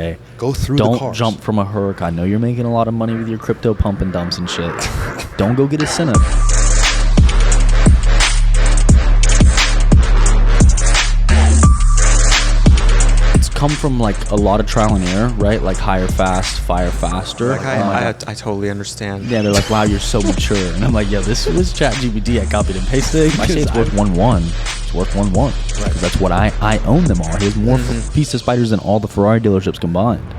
day. Go through the cars. Don't jump from a Hurricane. I know you're making a lot of money with your crypto pump and dumps and shit. Don't go get a Senate. Come from like a lot of trial and error, right? Like hire fast, fire faster. Like I totally understand. Yeah, they're like, wow, you're so mature. And I'm like, yeah, this was ChatGPT. I copied and pasted. I say it's worth 1-1. It's worth 1-1. Right. Because that's what I own them all. He has more piece of spiders than all the Ferrari dealerships combined.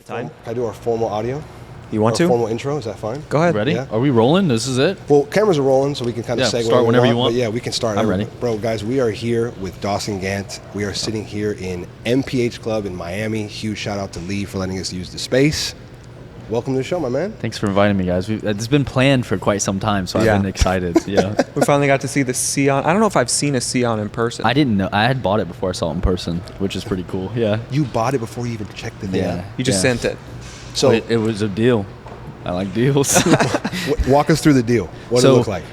Time. Can I do our formal audio? You want to? Formal intro, is that fine? Go ahead. Ready? Yeah. Are we rolling? This is it? Well, cameras are rolling, so we can kind of segue. Start whenever you want. But yeah, we can start. I'm ready. Bro, guys, we are here with DAWSON GANT. We are sitting here in MPH Club in Miami. Huge shout out to Lee for letting us use the space. Welcome to the show, my man. Thanks for inviting me, guys. It's been planned for quite some time, so I've been excited. Yeah. We finally got to see the Sián. I don't know if I've seen a Sián in person. I didn't know. I had bought it before I saw it in person, which is pretty cool. Yeah. You bought it before you even checked it in. You just sent it. So it was a deal. I like deals. Walk us through the deal. What does it look like?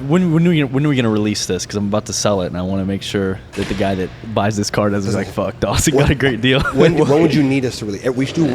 When are we going to release this? Because I'm about to sell it, and I want to make sure that the guy that buys this car doesn't like, fuck, DAWSON got a great deal. when would you need us to release?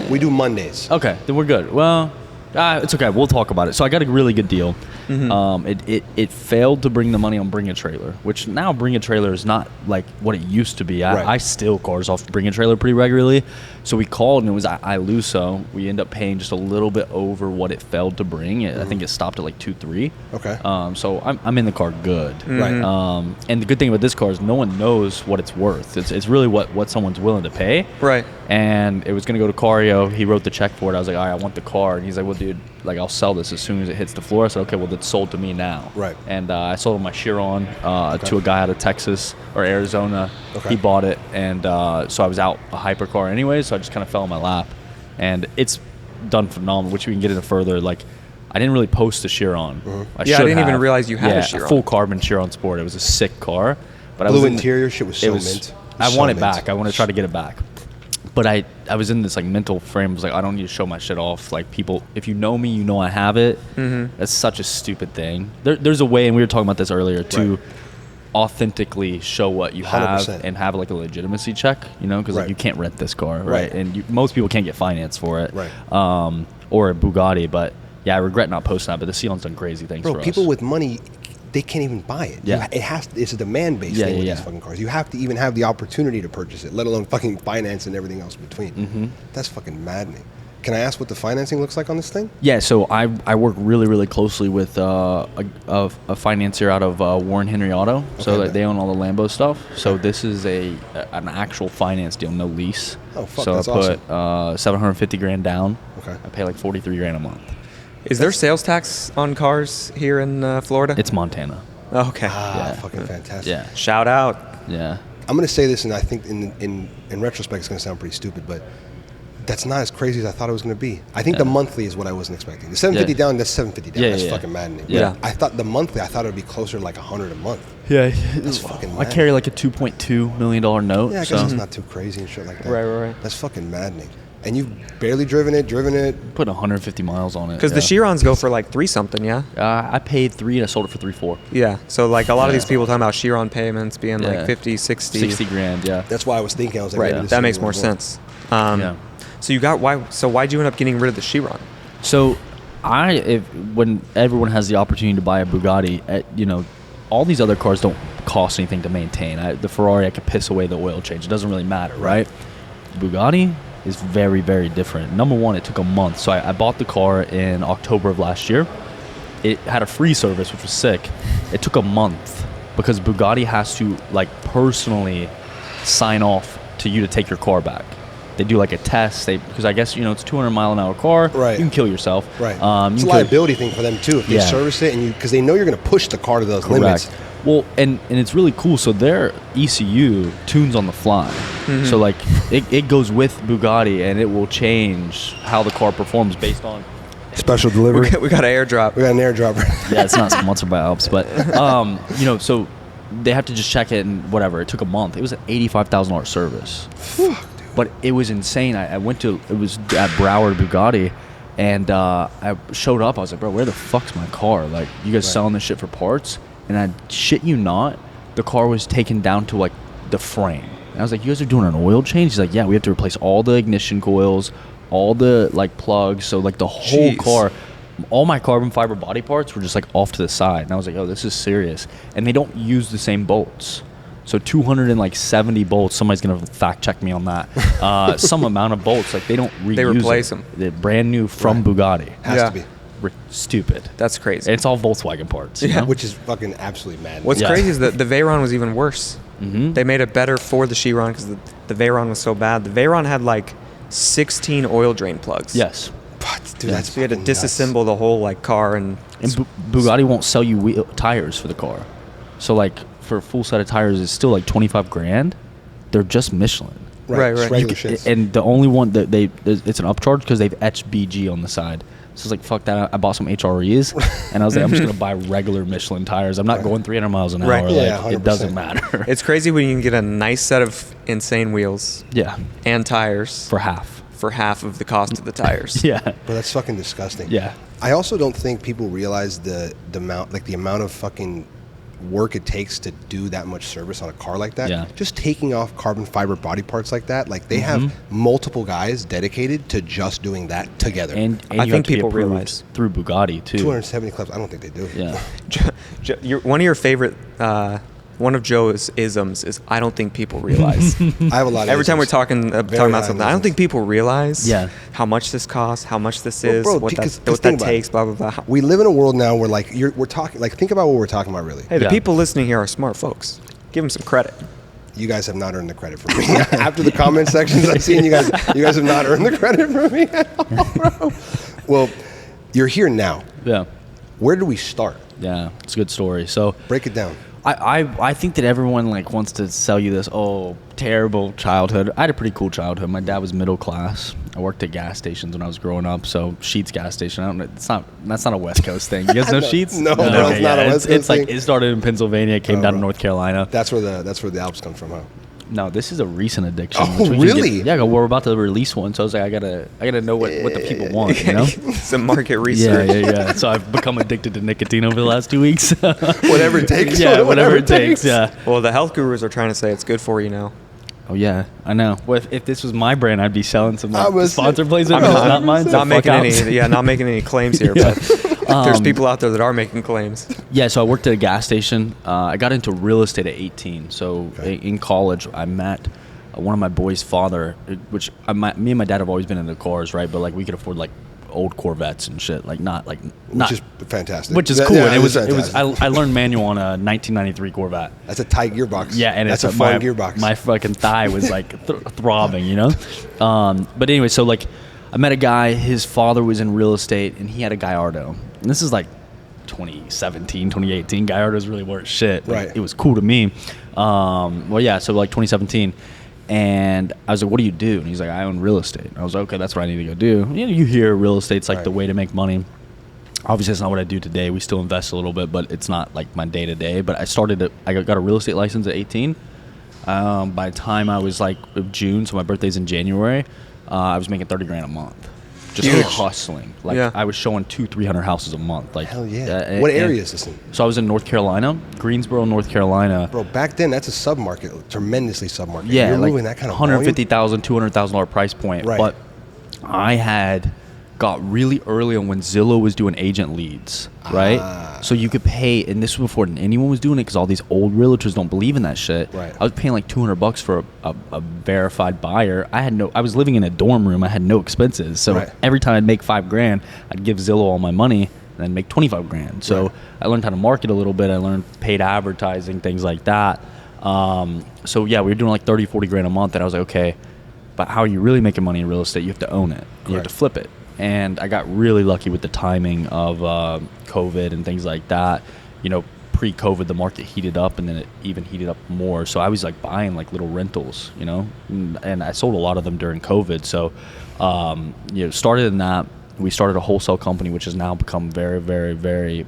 We do Mondays. Okay, then we're good. Well, it's okay. We'll talk about it. So I got a really good deal. It failed to bring the money on Bring a Trailer, which now Bring a Trailer is not like what it used to be. I steal cars off Bring a Trailer pretty regularly. So we called, and it was Iluso. We end up paying just a little bit over what it failed to bring. I think it stopped at like 2.3. Okay. So I'm in the car good. Right. And the good thing about this car is no one knows what it's worth. It's really what someone's willing to pay. Right. And it was going to go to Cario. He wrote the check for it. I was like, all right, I want the car. And he's like, well, dude, like I'll sell this as soon as it hits the floor. I said, okay, well, it's sold to me now. Right. And I sold my Chiron to a guy out of Texas or Arizona. Okay. He bought it. And so I was out a hypercar anyway, so I just kind of fell in my lap. And it's done phenomenal, which we can get into further. Like, I didn't really post the Chiron. I didn't even realize you had a Chiron. A full carbon Chiron Sport. It was a sick car. But Blue interior shit was so mint. I want it back. I want to try to get it back. But I was in this like mental frame. I was like, I don't need to show my shit off. Like, people, if you know me, you know I have it. That's such a stupid thing. There's a way, and we were talking about this earlier, to authentically show what you have 100%. and have like a legitimacy check, you know, because like, you can't rent this car, right? And most people can't get finance for it, or a Bugatti. But yeah, I regret not posting that. But the Sián's done crazy things for us. People with money, they can't even buy it. Yeah. It's a demand-based thing with these fucking cars. You have to even have the opportunity to purchase it, let alone fucking finance and everything else in between. That's fucking maddening. Can I ask what the financing looks like on this thing? Yeah, so I work really, really closely with a financier out of Warren Henry Auto. So they own all the Lambos stuff. So this is an actual finance deal, no lease. Oh, fuck, so that's I put $750,000 down. Okay. I pay like $43,000 a month. Is there sales tax on cars here in Florida? It's Montana. Oh, okay. Fucking fantastic. Yeah. Shout out. Yeah. I'm going to say this, and I think in retrospect it's going to sound pretty stupid, but that's not as crazy as I thought it was going to be. I think the monthly is what I wasn't expecting. The $750 down, that's $750 down. That's fucking maddening. Yeah. I thought the monthly, I thought it would be closer to like $100 a month. Yeah. That's fucking I maddening. carry like a $2.2 million note. Yeah, I guess it's not too crazy and shit like that. Right. That's fucking maddening. And you've barely driven it. Put 150 miles on it. Because the Chirons go for like 3 something, yeah? I paid 3 and I sold it for 3.4. Yeah. So like a lot of these people talking about Chiron payments being like 50, 60. 60 grand, yeah. That's why I was thinking. I was like, right. That makes more sense. So why'd you end up getting rid of the Chiron? So when everyone has the opportunity to buy a Bugatti, all these other cars don't cost anything to maintain. The Ferrari, I could piss away the oil change. It doesn't really matter, right? Bugatti is very, very different. Number one, it took a month. So I bought the car in October of last year. It had a free service, which was sick. It took a month because Bugatti has to like personally sign off to you to take your car back. They do like a test. Because I guess it's 200 mile an hour car. Right. You can kill yourself. Right. It's a liability thing for them too if they service it because they know you're going to push the car to those limits. Well, and it's really cool. So their ECU tunes on the fly. So like it goes with Bugatti and it will change how the car performs based on special delivery. We got an airdrop. We got an airdrop. Yeah, it's not sponsored by Alps, but so they have to just check it and whatever. It took a month. It was an $85,000 service. Fuck, dude. But it was insane. I went to it was at Broward Bugatti. And I showed up. I was like, bro, where the fuck's my car? Like, you guys selling this shit for parts? And I shit you not, the car was taken down to like the frame. And I was like, you guys are doing an oil change? He's like, yeah, we have to replace all the ignition coils, all the like plugs. So like the whole Jeez. car, all my carbon fiber body parts were just like off to the side. And I was like, oh, this is serious. And they don't use the same bolts. So 270 bolts, somebody's going to fact check me on that. Some amount of bolts, like they don't reuse They replace them. They're brand new from Bugatti. Has to be. Stupid. That's crazy. It's all Volkswagen parts. You know? Which is fucking absolutely mad. What's crazy is that the Veyron was even worse. Mm-hmm. They made it better for the Chiron because the Veyron was so bad. The Veyron had like 16 oil drain plugs. Yes. But, dude, that's So you had to fucking nuts. disassemble the whole like car and Bugatti won't sell you tires for the car. So like for a full set of tires, it's still like 25 grand. They're just Michelin. Right, It's right. regular shits. And the only one that it's an upcharge because they've etched BG on the side. So it's like, fuck that. I bought some HREs and I was like, I'm just going to buy regular Michelin tires. I'm not going 300 miles an hour. Right. Like, Yeah, it 100%. doesn't matter. it's crazy when you can get a nice set of insane wheels Yeah. and tires For half. for half of the cost of the tires. Yeah. But that's fucking disgusting. Yeah. I also don't think people realize the amount of fucking work it takes to do that much service on a car like that. Yeah. Just taking off carbon fiber body parts like that, like they have multiple guys dedicated to just doing that together. And I you have think to be people approved realize. through Bugatti too. 270 clips, I don't think they do. Yeah. One of your favorite, one of Joe's isms is I don't think people realize. I have a lot of Every time we're isms. talking Very about high something, I don't isms. think people realize Yeah. how much this costs, how much this Well, is, bro, what because that think about takes, it. blah, blah, blah. We live in a world now where like we're talking, like think about what we're talking about really. Hey, the Yeah. people listening here are smart folks. Give them some credit. You guys have not earned the credit from me. After the comment sections I've seen, you guys have not earned the credit from me at all, bro. Well, you're here now. Yeah. Where do we start? Yeah. It's a good story. So Break it down. I think that everyone like wants to sell you this terrible childhood. I had a pretty cool childhood. My dad was middle class. I worked at gas stations when I was growing up. So Sheetz gas station. I don't know. That's not a West Coast thing. You guys know Sheetz? No, bro, it's not a West Coast It's like thing. it started in Pennsylvania. It came Oh, down to bro. North Carolina. That's where the Alps come from, huh? No, this is a recent addiction. Oh, which we can really? Yeah, we're about to release one. So I was like, I gotta know what the people want. You know? Some market Yeah, research. yeah. So I've become addicted to nicotine over the last 2 weeks. Whatever it takes. Yeah, whatever it takes. Yeah. Well, the health gurus are trying to say it's good for you now. Oh yeah, I know. Well, if this was my brand, I'd be selling some I was- sponsor placement. I'm But it's not mine. So Not making fuck any, out. not making any claims here, but there's people out there that are making claims. Yeah, so I worked at a gas station. I got into real estate at 18. So in college, I met one of my boy's father, which me and my dad have always been into cars, right? But like we could afford like old Corvettes and shit, like not. Which is fantastic. Which is That- cool. yeah, And it was. fantastic. I learned manual on a 1993 Corvette. That's a tight gearbox. Yeah, and that's it's a fun my, gearbox. My fucking thigh was like throbbing, you know. But anyway, so like, I met a guy. His father was in real estate, and he had a Gallardo. And this is like 2017, 2018. Gallardos really weren't shit. Like, Right. It was cool to me. Well, yeah. So like 2017. And I was like, what do you do? And he's like, I own real estate. I was like, okay, that's what I need to go do. You know, you hear real estate's like Right. the way to make money. Obviously, it's not what I do today. We still invest a little bit, but it's not like my day to day. But I got a real estate license at 18. By the time I was like June, so my birthday's in January, I was making 30 grand a month. Just Huge. hustling. Like Yeah. I was showing 200-300 houses a month. Like Hell yeah. and- What and- area is this in? So I was in North Carolina, Greensboro, North Carolina. Bro, back then that's a sub-market, tremendously sub-market. Yeah, You're like moving that kind of $150,000, $200,000 price point. Right. But I had got really early on when Zillow was doing agent leads, right? So you could pay, and this was before anyone was doing it because all these old realtors don't believe in that shit. Right. I was paying like $200 for a verified buyer. I was living in a dorm room. I had no expenses. So Right. every time I'd make $5 grand, I'd give Zillow all my money and then make 25 grand. So Right. I learned how to market a little bit. I learned paid advertising, things like that. So yeah, we were doing like 30, 40 grand a month. And I was like, okay, but how are you really making money in real estate? You have to own it. You have to Correct. flip it. And I got really lucky with the timing of COVID and things like that. You know, pre-COVID, the market heated up, and then it even heated up more. So I was like buying like little rentals, you know, and I sold a lot of them during COVID. So, started in that. We started a wholesale company, which has now become very, very, very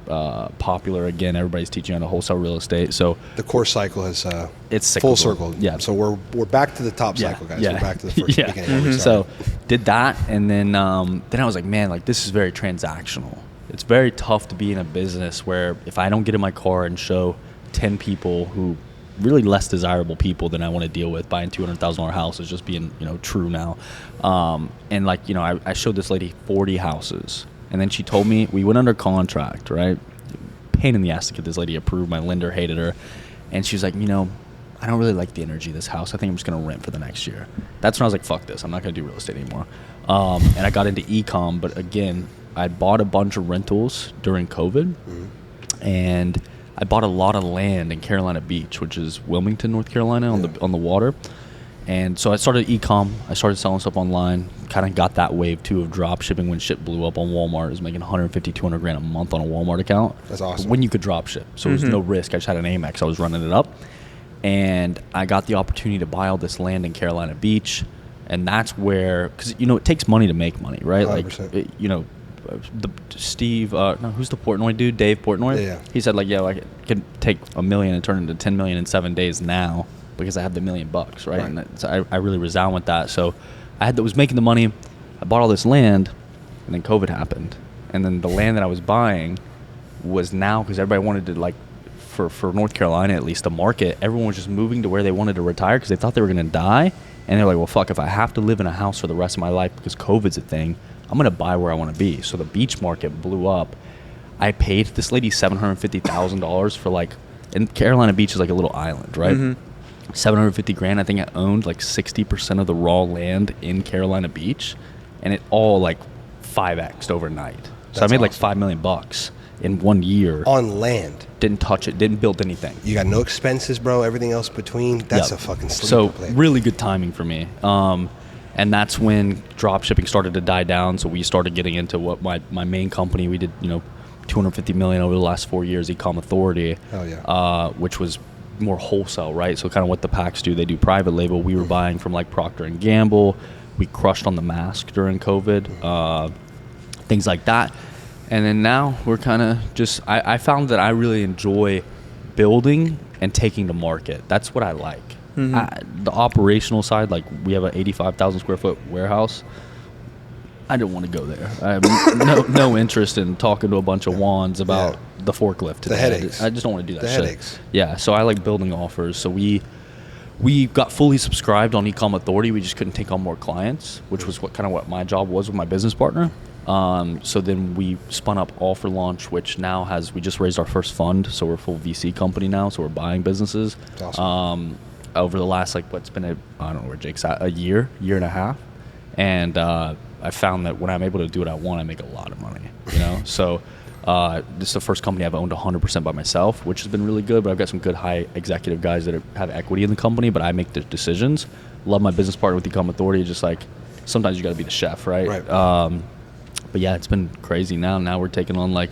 popular. Again, everybody's teaching on the wholesale real estate. So The course cycle has it's full cyclical. circle. Yeah. So we're back to the top cycle, guys. We're back to the first yeah. beginning. where we So started. did that, and then I was like, man, like this is very transactional. It's very tough to be in a business where if I don't get in my car and show 10 people who really less desirable people than I want to deal with. Buying $200,000 houses, just being, true now. And like, I showed this lady 40 houses, and then she told me, we went under contract, right? Pain in the ass to get this lady approved. My lender hated her. And she was like, I don't really like the energy of this house. I think I'm just going to rent for the next year. That's when I was like, fuck this. I'm not going to do real estate anymore. And I got into e-com. But again, I bought a bunch of rentals during COVID. And I bought a lot of land in Carolina Beach, which is Wilmington, North Carolina, on the water. And so I started e-com. I started selling stuff online. Kind of got that wave too of drop shipping when shit blew up on Walmart. I was making $150, $200 a month on a Walmart account. That's awesome. When you could drop ship, so there was no risk. I just had an Amex. I was running it up, and I got the opportunity to buy all this land in Carolina Beach, and that's where, because it takes money to make money, right? 100%. Like Steve, who's the Portnoy dude? Dave Portnoy. Yeah. He said like, I could take $1 million and turn it into $10 million in 7 days now, because I have the $1 million, right? And I really resound with that. So I was making the money. I bought all this land, and then COVID happened. And then the land that I was buying was now, because everybody wanted to, like, for North Carolina at least, the market, everyone was just moving to where they wanted to retire because they thought they were going to die. And they're like, well, fuck, if I have to live in a house for the rest of my life because COVID's a thing, I'm going to buy where I want to be. So the beach market blew up. I paid this lady $750,000 for, like, and Carolina Beach is like a little island, right? $750,000. I think I owned like 60% of the raw land in Carolina Beach, and it all like 5x'd overnight. So I made like $5 million in 1 year on land. Didn't touch it. Didn't build anything. You got no expenses, bro. Everything else between. That's a fucking sleeper So play. really good timing for me. And that's when drop shipping started to die down. So we started getting into what my main company. We did $250 million over the last 4 years. Ecom Authority. Hell yeah. Which was more wholesale, right? So kind of what the packs do. They do private label. We were buying from like Procter and Gamble. We crushed on the mask during COVID, things like that. And then now we're kind of just, I found that I really enjoy building and taking to market. That's what I like. The operational side, like we have an 85,000 square foot warehouse. I don't want to go there. I have no interest in talking to a bunch of wands about the forklift today. The headaches. I just don't want to do that the shit. Headaches. Yeah, so I like building offers. So we got fully subscribed on Ecom Authority. We just couldn't take on more clients, which was what my job was with my business partner. So then we spun up Offer Launch, which now we just raised our first fund. So we're a full VC company now. So we're buying businesses. That's awesome. Over the last, I don't know where Jake's at, a year and a half. And I found that when I'm able to do what I want, I make a lot of money, So this is the first company I've owned 100% by myself, which has been really good. But I've got some good high executive guys that have equity in the company, but I make the decisions. Love my business partner with Ecom Authority. Just like sometimes you got to be the chef, right? Right. But yeah, it's been crazy now. Now we're taking on like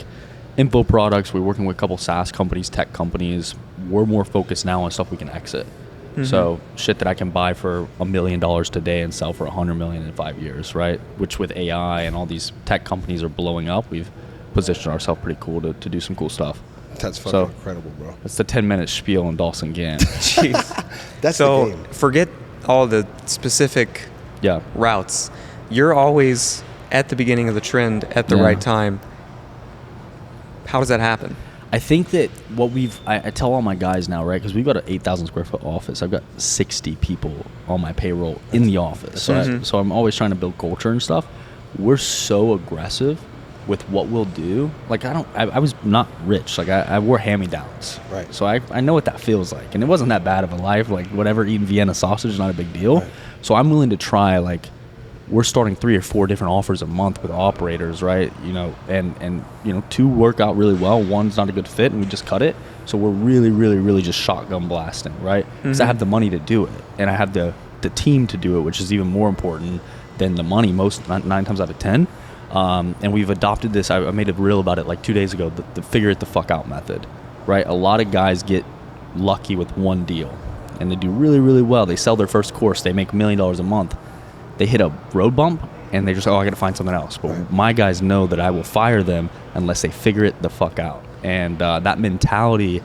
info products. We're working with a couple SaaS companies, tech companies. We're more focused now on stuff we can exit. So shit that I can buy for $1 million today and sell for $100 million in 5 years, right? Which with AI and all these tech companies are blowing up, we've positioned ourselves pretty cool to do some cool stuff. That's fucking incredible, bro. That's the 10-minute spiel on DAWSON GANT. Jeez. That's so the game. Forget all the specific routes. You're always at the beginning of the trend at the right time. How does that happen? I think that I tell all my guys now, right? Because we've got an 8,000 square foot office. I've got 60 people on my payroll in the office. So I'm always trying to build culture and stuff. We're so aggressive with what we'll do. Like I was not rich. Like I wore hand-me-downs. Right. So I know what that feels like. And it wasn't that bad of a life. Like whatever, eating Vienna sausage is not a big deal. Right. So I'm willing to try, like, we're starting 3 or 4 different offers a month with operators, right? And 2 work out really well. One's not a good fit, and we just cut it. So we're really, really, really just shotgun blasting, right? Because I have the money to do it, and I have the team to do it, which is even more important than the money 9 times out of 10. And we've adopted this. I made a reel about it like 2 days ago, the figure it the fuck out method, right? A lot of guys get lucky with one deal, and they do really, really well. They sell their first course. They make $1 million a month. They hit a road bump, and they just, I got to find something else. But my guys know that I will fire them unless they figure it the fuck out. And that mentality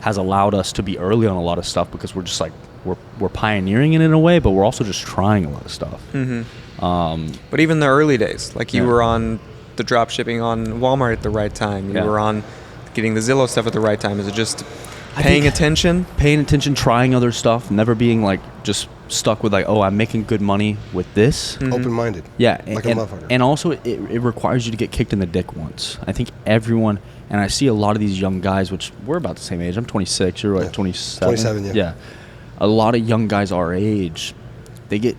has allowed us to be early on a lot of stuff because we're just like, we're pioneering it in a way, but we're also just trying a lot of stuff. But even the early days, like you were on the drop shipping on Walmart at the right time. You were on getting the Zillow stuff at the right time. Is it just Paying attention, trying other stuff, never being like just stuck with like, oh, I'm making good money with this. Open-minded. Yeah, like a motherfucker. And also it requires you to get kicked in the dick once. I think everyone, and I see a lot of these young guys, which we're about the same age. I'm 26. You're like 27. 27. Yeah. Yeah. A lot of young guys our age, they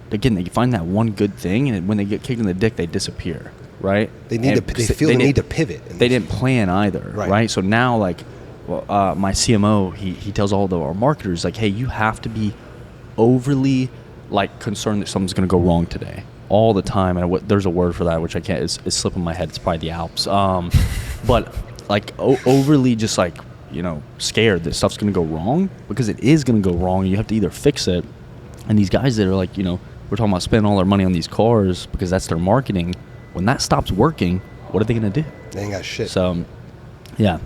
find that one good thing, and when they get kicked in the dick, they disappear. Right? They feel the need to pivot. They didn't plan either. Right? So now, like, my CMO, he tells all our marketers, like, hey, you have to be overly like concerned that something's going to go wrong today all the time. And there's a word for that, which I can't, it's slipping my head. It's probably the Alps. But like overly just like, scared that stuff's going to go wrong, because it is going to go wrong. You have to either fix it. And these guys that are like, we're talking about spending all their money on these cars because that's their marketing. When that stops working, what are they going to do? They ain't got shit. So, yeah.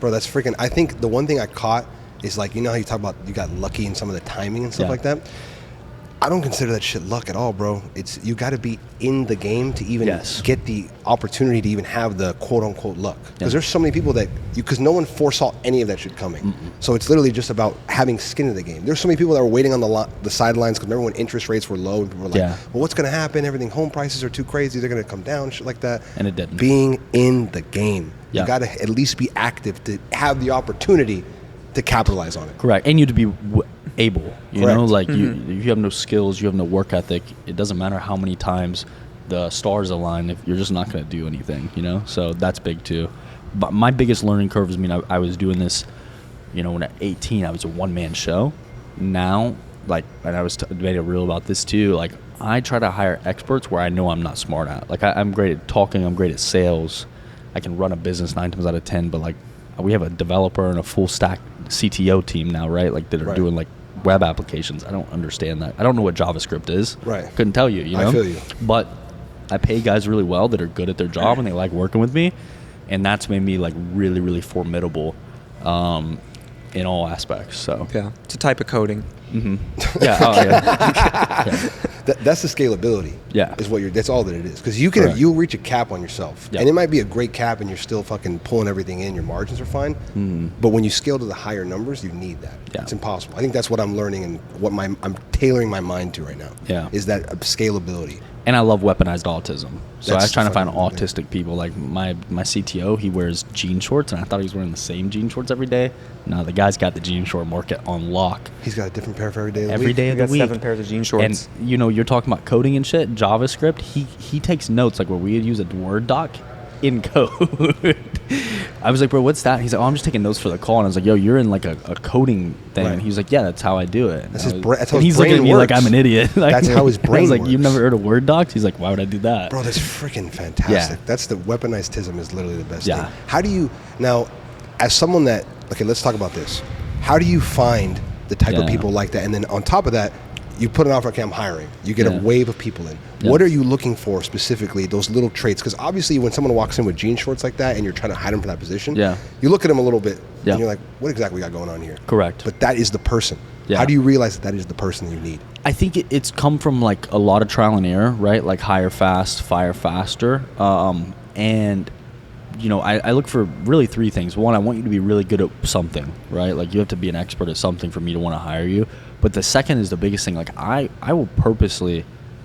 Bro, that's freaking... I think the one thing I caught is like, how you talk about you got lucky in some of the timing and stuff like that? I don't consider that shit luck at all, bro. It's you got to be in the game to even get the opportunity to even have the quote-unquote luck. Because there's so many people that... Because no one foresaw any of that shit coming. So it's literally just about having skin in the game. There's so many people that were waiting on the sidelines, because remember when interest rates were low and people were like, well, what's going to happen? Everything, home prices are too crazy. They're going to come down, shit like that. And it didn't. Being in the game. You got to at least be active to have the opportunity to capitalize on it. Correct. And you to be able, like you have no skills, you have no work ethic. It doesn't matter how many times the stars align, if you're just not going to do anything, So that's big too. But my biggest learning curve is, I was doing this, when at 18, I was a one-man show. Now, like, and I was made a reel about this too, like, I try to hire experts where I know I'm not smart at. Like, I'm great at talking, I'm great at sales. I can run a business 9 times out of 10, but like, we have a developer and a full stack CTO team now, right? Like, that are doing like web applications. I don't understand that. I don't know what JavaScript is. Right. Couldn't tell you, I feel you. But I pay guys really well that are good at their job and they like working with me. And that's made me like really, really formidable in all aspects. So yeah, it's a type of coding. Yeah. Oh, yeah. That's the scalability. Yeah. That's all that it is. Because you'll reach a cap on yourself. And it might be a great cap and you're still fucking pulling everything in, your margins are fine. But when you scale to the higher numbers, you need that. It's impossible. I think that's what I'm learning and what I'm tailoring my mind to right now. Yeah. Is that scalability. And I love weaponized autism. So I was trying to find autistic people. Like my CTO, he wears jean shorts, and I thought he was wearing the same jean shorts every day. No, the guy's got the jean short market on lock. He's got a different pair for every day of the week. Every day of the week. 7 pairs of jean shorts. And, you're talking about coding and shit, JavaScript. He takes notes, like where we would use a Word doc in code. I was like, bro, what's that? He's like, oh, I'm just taking notes for the call. And I was like, yo, you're in like a coding thing. And he was like, yeah, that's how I do it. That's how his brain he's looking at me works. like I'm an idiot. Like, that's how his brain I was like, works. you've never heard of Word docs? He's like, why would I do that? Bro, that's freaking fantastic. That's the weaponized tism is literally the best thing. Yeah. How do you, now, as someone that, okay, let's talk about this. How do you find the type of people like that? And then on top of that, you put an offer, okay, I'm hiring. You get a wave of people in. What are you looking for specifically, those little traits? Because obviously when someone walks in with jean shorts like that and you're trying to hide them for that position, you look at them a little bit and you're like, what exactly we got going on here? Correct. But that is the person. How do you realize that is the person you need? I think it's come from like a lot of trial and error, right? Like hire fast, fire faster. And I look for really 3 things. One, I want you to be really good at something, right? Like you have to be an expert at something for me to want to hire you. But the second is the biggest thing. Like I will purposely,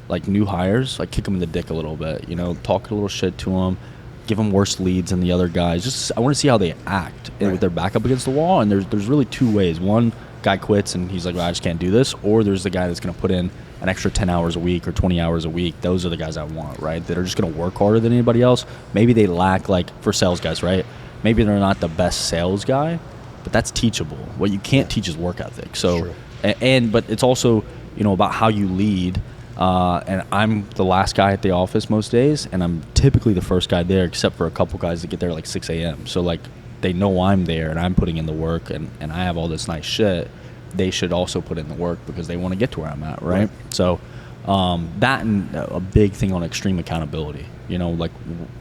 like new hires, like kick them in the dick a little bit, talk a little shit to them, give them worse leads than the other guys. Just I want to see how they act with their back up against the wall. And there's really 2 ways. One, guy quits and he's like, well, I just can't do this. Or there's the guy that's going to put in an extra 10 hours a week or 20 hours a week. Those are the guys I want, right? That are just going to work harder than anybody else. Maybe they lack, like for sales guys, right? Maybe they're not the best sales guy, but that's teachable. What you can't teach is work ethic. So, but it's also, about how you lead. And I'm the last guy at the office most days, and I'm typically the first guy there, except for a couple guys that get there like 6 a.m. So like they know I'm there and I'm putting in the work and I have all this nice shit. They should also put in the work because they want to get to where I'm at, right? So that and a big thing on extreme accountability. Like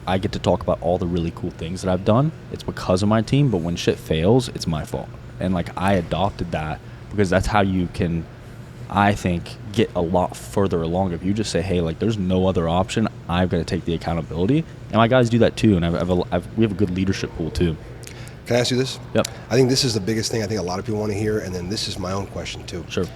I get to talk about all the really cool things that I've done. It's because of my team, but when shit fails, it's my fault. And like I adopted that because that's how you can, I think, get a lot further along. If you just say, hey, like there's no other option, I've got to take the accountability. And my guys do that too. And we have a good leadership pool too. Can I ask you this? Yep. I think this is the biggest thing I think a lot of people want to hear, and then this is my own question too. Sure.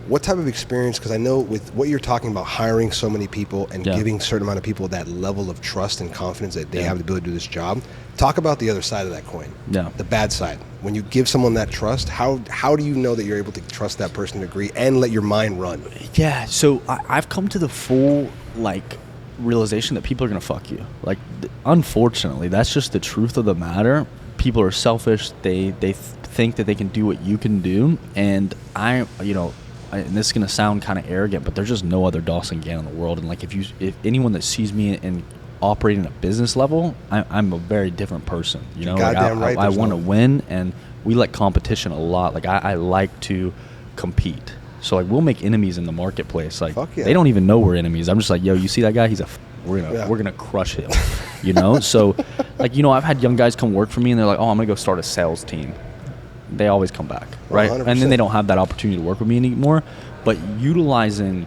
What type of experience, because I know with what you're talking about, hiring so many people and giving a certain amount of people that level of trust and confidence that they have the ability to do this job, talk about the other side of that coin, the bad side. When you give someone that trust, how do you know that you're able to trust that person to agree and let your mind run? Yeah, so I've come to the full, like, realization that people are going to fuck you. Like, unfortunately, that's just the truth of the matter. People are selfish. They think that they can do what you can do, and and this is going to sound kind of arrogant, but there's just no other DAWSON GANT in the world. And like, if anyone that sees me in operating at a business level, I'm a very different person. You know, like I want to win, and we like competition a lot. Like I like to compete. So like, we'll make enemies in the marketplace. Like they don't even know we're enemies. I'm just like, yo, you see that guy? We're gonna crush him. You know. So like, I've had young guys come work for me, and they're like, oh, I'm gonna go start a sales team. They always come back, right? 100%. And then they don't have that opportunity to work with me anymore. But utilizing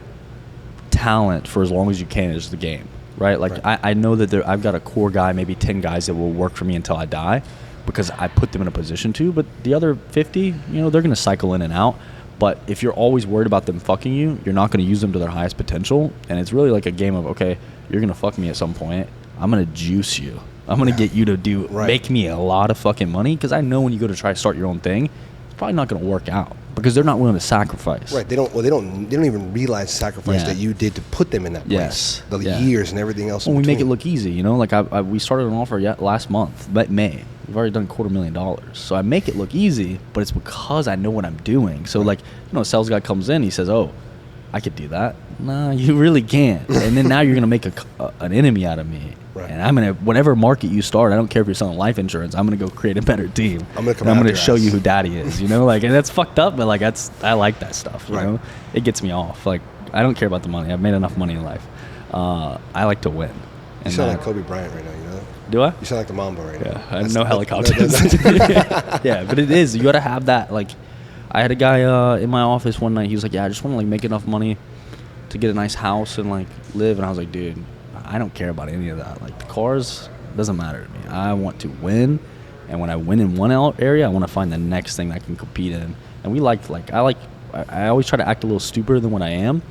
talent for as long as you can is the game, right? Like, I know that I've got a core guy, maybe 10 guys that will work for me until I die, because I put them in a position to. But the other 50, they're going to cycle in and out. But if you're always worried about them fucking you, you're not going to use them to their highest potential. And it's really like a game of, okay, you're going to fuck me at some point. I'm going to juice you. I'm going to get you to make me a lot of fucking money, because I know when you go to try to start your own thing, it's probably not going to work out because they're not willing to sacrifice. Right. They don't even realize the sacrifice that you did to put them in that place. Yes. The years and everything else. Well, we make it look easy, Like we started an offer last month, May. We've already done $250,000. So I make it look easy, but it's because I know what I'm doing. So like, a sales guy comes in, he says, "Oh, I could do that." No, you really can't. And then now you're going to make an enemy out of me. Right. And I'm going to, whatever market you start, I don't care if you're selling life insurance, I'm going to go create a better team. I'm going to show you who daddy is, Like, and that's fucked up, but like, I like that stuff, you know? It gets me off. Like, I don't care about the money. I've made enough money in life. I like to win. You sound like Kobe Bryant right now, you know that? Do I? You sound like the Mamba right now. Yeah, I have no helicopters. Yeah, but it is. You got to have that. Like, I had a guy in my office one night. He was like, "Yeah, I just want to like make enough money to get a nice house and like live." And I was like, "Dude, I don't care about any of that. Like, the cars doesn't matter to me. I want to win, and when I win in one area, I want to find the next thing that I can compete in." And we I always try to act a little stupider than what I am,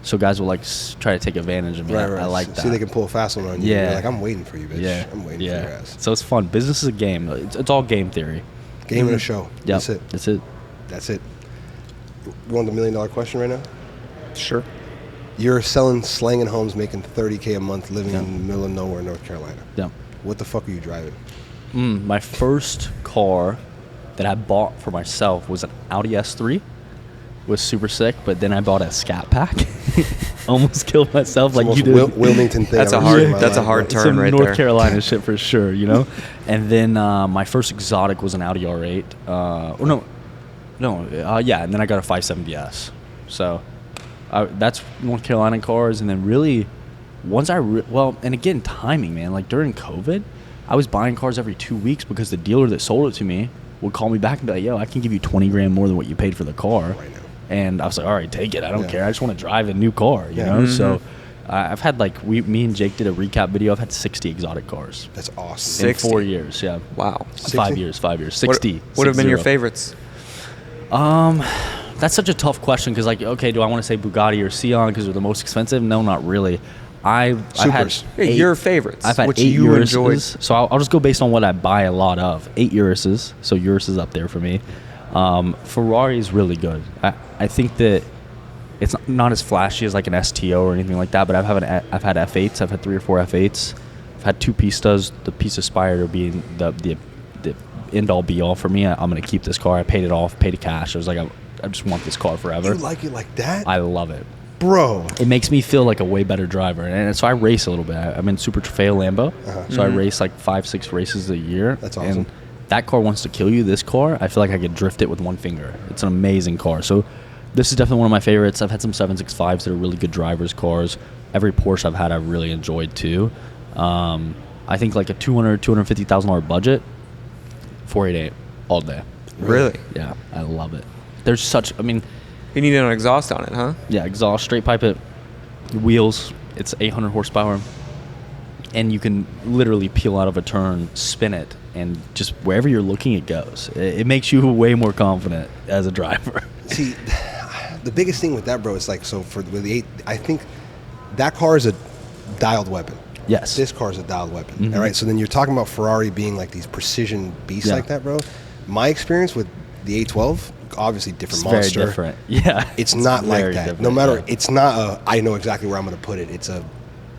so guys will like try to take advantage of me. Right. I like that. See, they can pull a fast one on you. Yeah. You're like, I'm waiting for you, bitch. Yeah. I'm waiting for your ass. So it's fun. Business is a game. It's all game theory. Game and a show. Yep. That's it. You want the $1 million question right now? Sure. You're slanging homes, making $30K a month, living in the middle of nowhere, North Carolina. Yeah. What the fuck are you driving? My first car that I bought for myself was an Audi S3. Was super sick, but then I bought a Scat Pack. Almost killed myself, like you did. Wilmington thing. That's a hard turn Some right North there. Carolina shit for sure, And then my first exotic was an Audi R8. And then I got a 570S. So that's North Carolina cars, and then really, once and again, timing, man. Like during COVID, I was buying cars every 2 weeks because the dealer that sold it to me would call me back and be like, "Yo, I can give you $20,000 more than what you paid for the car." Right now. And I was like, all right, take it. I don't care. I just want to drive a new car, you know? Mm-hmm. So I've had me and Jake did a recap video. I've had 60 exotic cars. That's awesome. 60? In 4 years, yeah. Wow. 5 years. 60. What have been your favorites? That's such a tough question because, like, okay, do I want to say Bugatti or Sián because they're the most expensive? No, not really. I've had your favorites. I've had which 8 you Urises, enjoyed. so I'll just go based on what I buy a lot of. 8 Urises, so Urus is up there for me. Ferrari is really good. I think that it's not as flashy as like an STO or anything like that, but I've had F8s. I've had 3 or 4 F8s. I've had 2 Pistas. The Pista Spire being the end all be all for me. I'm gonna keep this car. I paid it off, paid it cash. I was like, I just want this car forever. You like it like that? I love it, bro. It makes me feel like a way better driver, and so I race a little bit. I'm in Super Trofeo Lambo, so I race like 5-6 races a year. That's awesome. And that car wants to kill you. This car, I feel like I could drift it with one finger. It's an amazing car. So this is definitely one of my favorites. I've had some 765s that are really good drivers' cars. Every Porsche I've had, I've really enjoyed too. I think like a $250,000 budget, 488 all day. Really? Yeah, I love it. There's such, you need an exhaust on it, huh? Yeah, exhaust, straight pipe it, wheels. It's 800 horsepower. And you can literally peel out of a turn, spin it, and just wherever you're looking, it goes. It makes you way more confident as a driver. See, the biggest thing with that, bro, is like, so with the 8, I think that car is a dialed weapon. Yes. This car is a dialed weapon. All right. So then you're talking about Ferrari being like these precision beasts like that, bro. My experience with the 812, obviously different It's monster. very different. Yeah. It's not like that. No matter, it's not I know exactly where I'm going to put it. It's a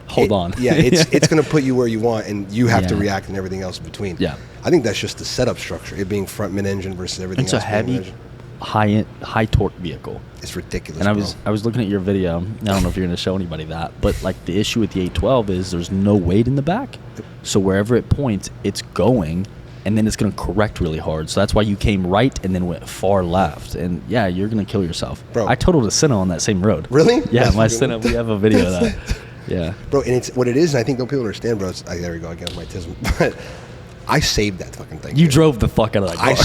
hold on. Yeah, it's going to put you where you want, and you have to react and everything else in between. Yeah. I think that's just the setup structure. It being front mid-engine versus everything else. It's a heavy, high torque vehicle. It's ridiculous. And I was looking at your video. I don't know if you're going to show anybody that, but like the issue with the 812 is there's no weight in the back, so wherever it points, it's going, and then it's going to correct really hard. So that's why you came right and then went far left, and yeah, you're going to kill yourself. Bro, I totaled a Senna on that same road. Really? Yeah, my Senna. We have a video of that. Yeah, bro, and it's what it is, and I think don't people understand, bro. It's, there we go again, my tism. But I saved that fucking thing. You drove the fuck out of that car.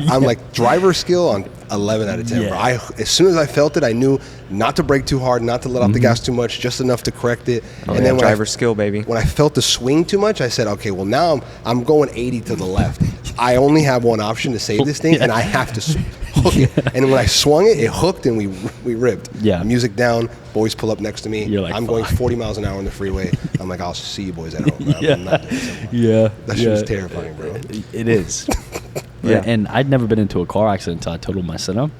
I'm like driver skill on 11 out of 10, bro. As soon as I felt it, I knew not to brake too hard, not to let off the gas too much, just enough to correct it. And then driver skill, baby. When I felt the swing too much, I said, okay, well now I'm going 80 to the left. I only have one option to save this thing, and I have to hook it. And when I swung it, it hooked, and we ripped. Yeah. Music down, boys pull up next to me. You're like, I'm going 40 miles an hour on the freeway. I'm like, I'll see you boys at home. I'm not doing this anymore. That shit was terrifying, bro. It is. Yeah. And I'd never been into a car accident until I totaled my Senna.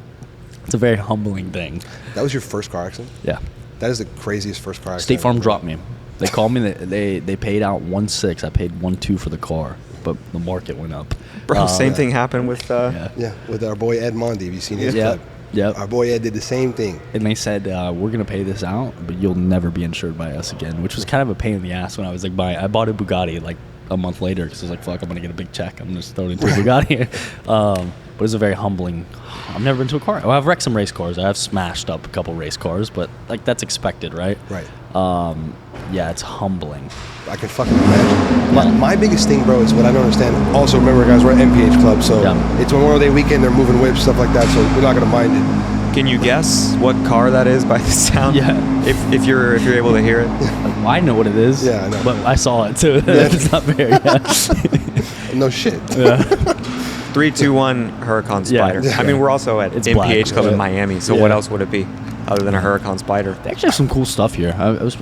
It's a very humbling thing. That was your first car accident? Yeah. That is the craziest first car accident. State Farm dropped me. They called me. They paid out 1.6. I paid 1.2 for the car, but the market went up. Bro, same thing happened with with our boy Ed Mondi. Have you seen his clip? Yeah. Our boy Ed did the same thing. And they said, we're going to pay this out, but you'll never be insured by us again, which was kind of a pain in the ass when I was like, I bought a Bugatti like a month later because I was like, fuck, I'm going to get a big check. I'm just throwing it into a Bugatti. But it's a very humbling. I've never been to a car. Well, I've wrecked some race cars. I have smashed up a couple race cars, but like that's expected, right? Right. Yeah, it's humbling. I can fucking imagine. My biggest thing, bro, is what I don't understand. Also, remember, guys, we're at MPH Club, so it's Memorial Day weekend. They're moving whips, stuff like that, so we're not gonna mind it. Can you guess what car that is by the sound? Yeah. If you're able to hear it. Well, I know what it is. Yeah, I know. But I saw it too. It's not fair. No shit. Yeah. 3, 2, 1, Huracan Spider. Yeah. I mean, we're also at It's MPH black, Club in Miami, so what else would it be other than a Huracan Spider? They actually have some cool stuff here. Haven't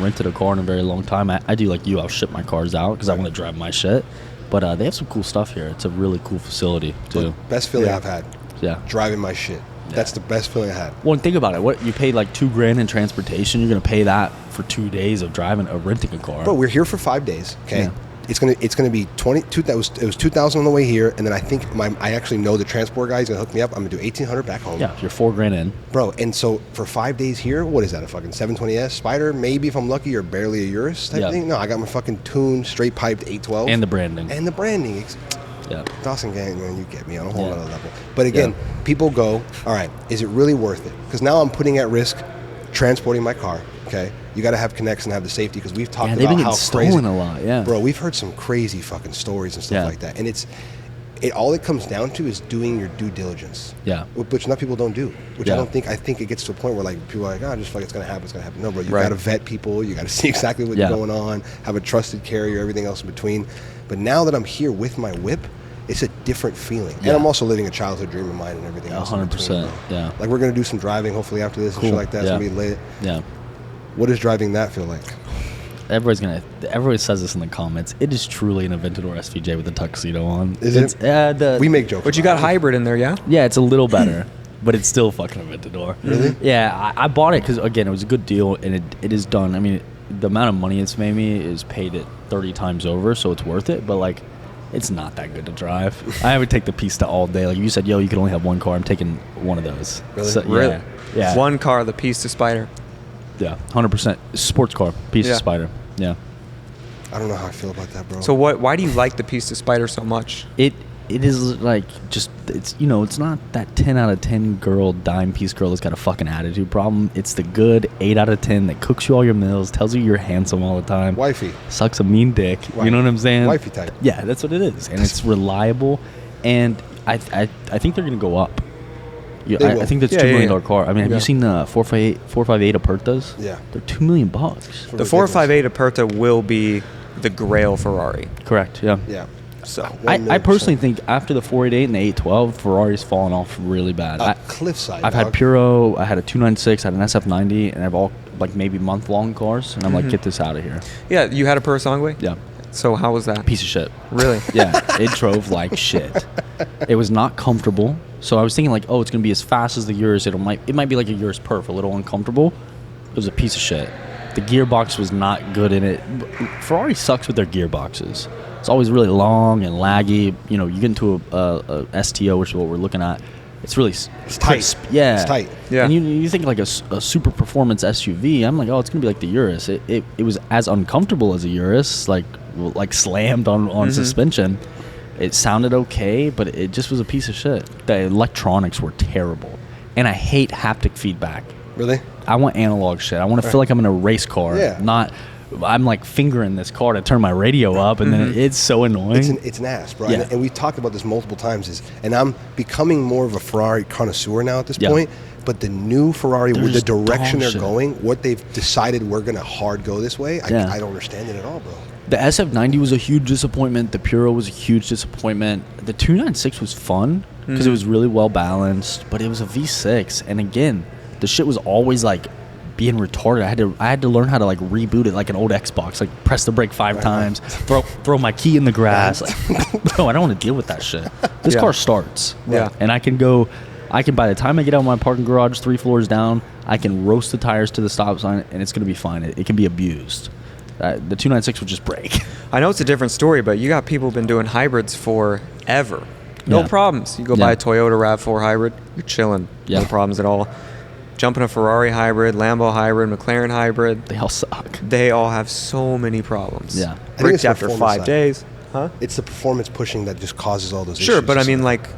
rented a car in a very long time. I do like you. I'll ship my cars out because I want to drive my shit. But they have some cool stuff here. It's a really cool facility too. Best feeling I've had. Yeah. Driving my shit. That's the best feeling I had. Well, and think about it. What you paid like $2,000 in transportation. You're gonna pay that for 2 days of renting a car. Bro, we're here for 5 days. Okay. Yeah. It's gonna be 22. It was 2,000 on the way here, and then I think I actually know the transport guy is gonna hook me up. I'm gonna do 1,800 back home. Yeah, you're $4,000 in, bro. And so for 5 days here, what is that? A fucking 720S Spider? Maybe if I'm lucky, or barely a Urus type thing. No, I got my fucking tuned, straight piped 812 and the branding. Yeah. Dawson Gang, man, you get me on a whole other level. But again, people go, all right, is it really worth it? Because now I'm putting at risk transporting my car. Okay, you got to have connects and have the safety because we've talked about how crazy. Stolen a lot, bro. We've heard some crazy fucking stories and stuff like that, and all it comes down to is doing your due diligence. Yeah, which enough people don't do. Which I think it gets to a point where like people are like, oh, just like it's gonna happen. No, bro, you got to vet people. You got to see exactly what's going on. Have a trusted carrier. Everything else in between. But now that I'm here with my whip, it's a different feeling. And I'm also living a childhood dream of mine and everything else. 100%. Yeah. Like we're gonna do some driving hopefully after this and shit like that. It's gonna be lit. Yeah. What does driving that feel like? Everybody says this in the comments. It is truly an Aventador SVJ with a tuxedo on. Is it? We make jokes. But you got hybrid in there, yeah? Yeah, it's a little better, but it's still fucking Aventador. Really? Yeah, I bought it because again, it was a good deal, and it is done. I mean, the amount of money it's made me is paid it 30 times over, so it's worth it. But like, it's not that good to drive. I would take the Pista all day. Like you said, you could only have one car. I'm taking one of those. Really? So, really? Yeah. One car, the Pista Spider. Yeah, 100%. Sports car, Pista Spider. Yeah. I don't know how I feel about that, bro. So why do you like the Pista Spider so much? It is like just it's not that 10 out of 10 girl dime piece girl that's got a fucking attitude problem. It's the good 8 out of 10 that cooks you all your meals, tells you you're handsome all the time. Wifey. Sucks a mean dick. You know what I'm saying? Wifey type. Yeah, that's what it is. And it's reliable, and I think they're gonna go up. I think that's $2 million car. I mean, have you seen the 458 Apertas? Yeah. They're $2 million. The 458 Aperta will be the Grail Ferrari. Correct. Yeah. Yeah. So I personally think after the 488 and the 812, Ferrari's fallen off really bad. Cliffside. I've had Puro, I had a 296, I had an SF90, and I've all like maybe month-long cars, and I'm like, get this out of here. Yeah, you had a Purosangue? Yeah. So how was that? Piece of shit. Really? Yeah, it drove like shit. It was not comfortable. So I was thinking like, oh, it's gonna be as fast as the Urus. It might be like a Urus Perf, a little uncomfortable. It was a piece of shit. The gearbox was not good in it. Ferrari sucks with their gearboxes. It's always really long and laggy. You know, you get into a STO, which is what we're looking at. It's really tight. Yeah, it's tight. Yeah, and you think like a super performance SUV. I'm like, oh, it's gonna be like the Urus. It was as uncomfortable as a Urus, like slammed on suspension. It sounded okay, but it just was a piece of shit. The electronics were terrible, and I hate haptic feedback. Really? I want analog shit. I want to feel like I'm in a race car. Yeah. Not. I'm like fingering this car to turn my radio up, and then it's so annoying. It's an ass, bro. Yeah. And we talked about this multiple times. And I'm becoming more of a Ferrari connoisseur now at this point. But the new Ferrari, with the direction they're going, what they've decided we're going to hard go this way, I don't understand it at all, bro. The SF90 was a huge disappointment. The Puro was a huge disappointment. The 296 was fun because it was really well balanced, but it was a V6. And again, the shit was always like being retarded. I had to learn how to like reboot it like an old Xbox, like press the brake 5 times, throw my key in the grass. Like, bro, I don't want to deal with that shit. This car starts. Yeah. And I can by the time I get out of my parking garage 3 floors down, I can roast the tires to the stop sign and it's going to be fine. It can be abused. The 296 would just break. I know it's a different story, but you got people who've been doing hybrids forever. No problems. You go buy a Toyota RAV4 hybrid, you're chilling. No problems at all. Jump in a Ferrari hybrid, Lambo hybrid, McLaren hybrid. They all suck. They all have so many problems. Yeah. Bricked after 5 days. Huh? It's the performance pushing that just causes all those issues. Sure, but I mean, like,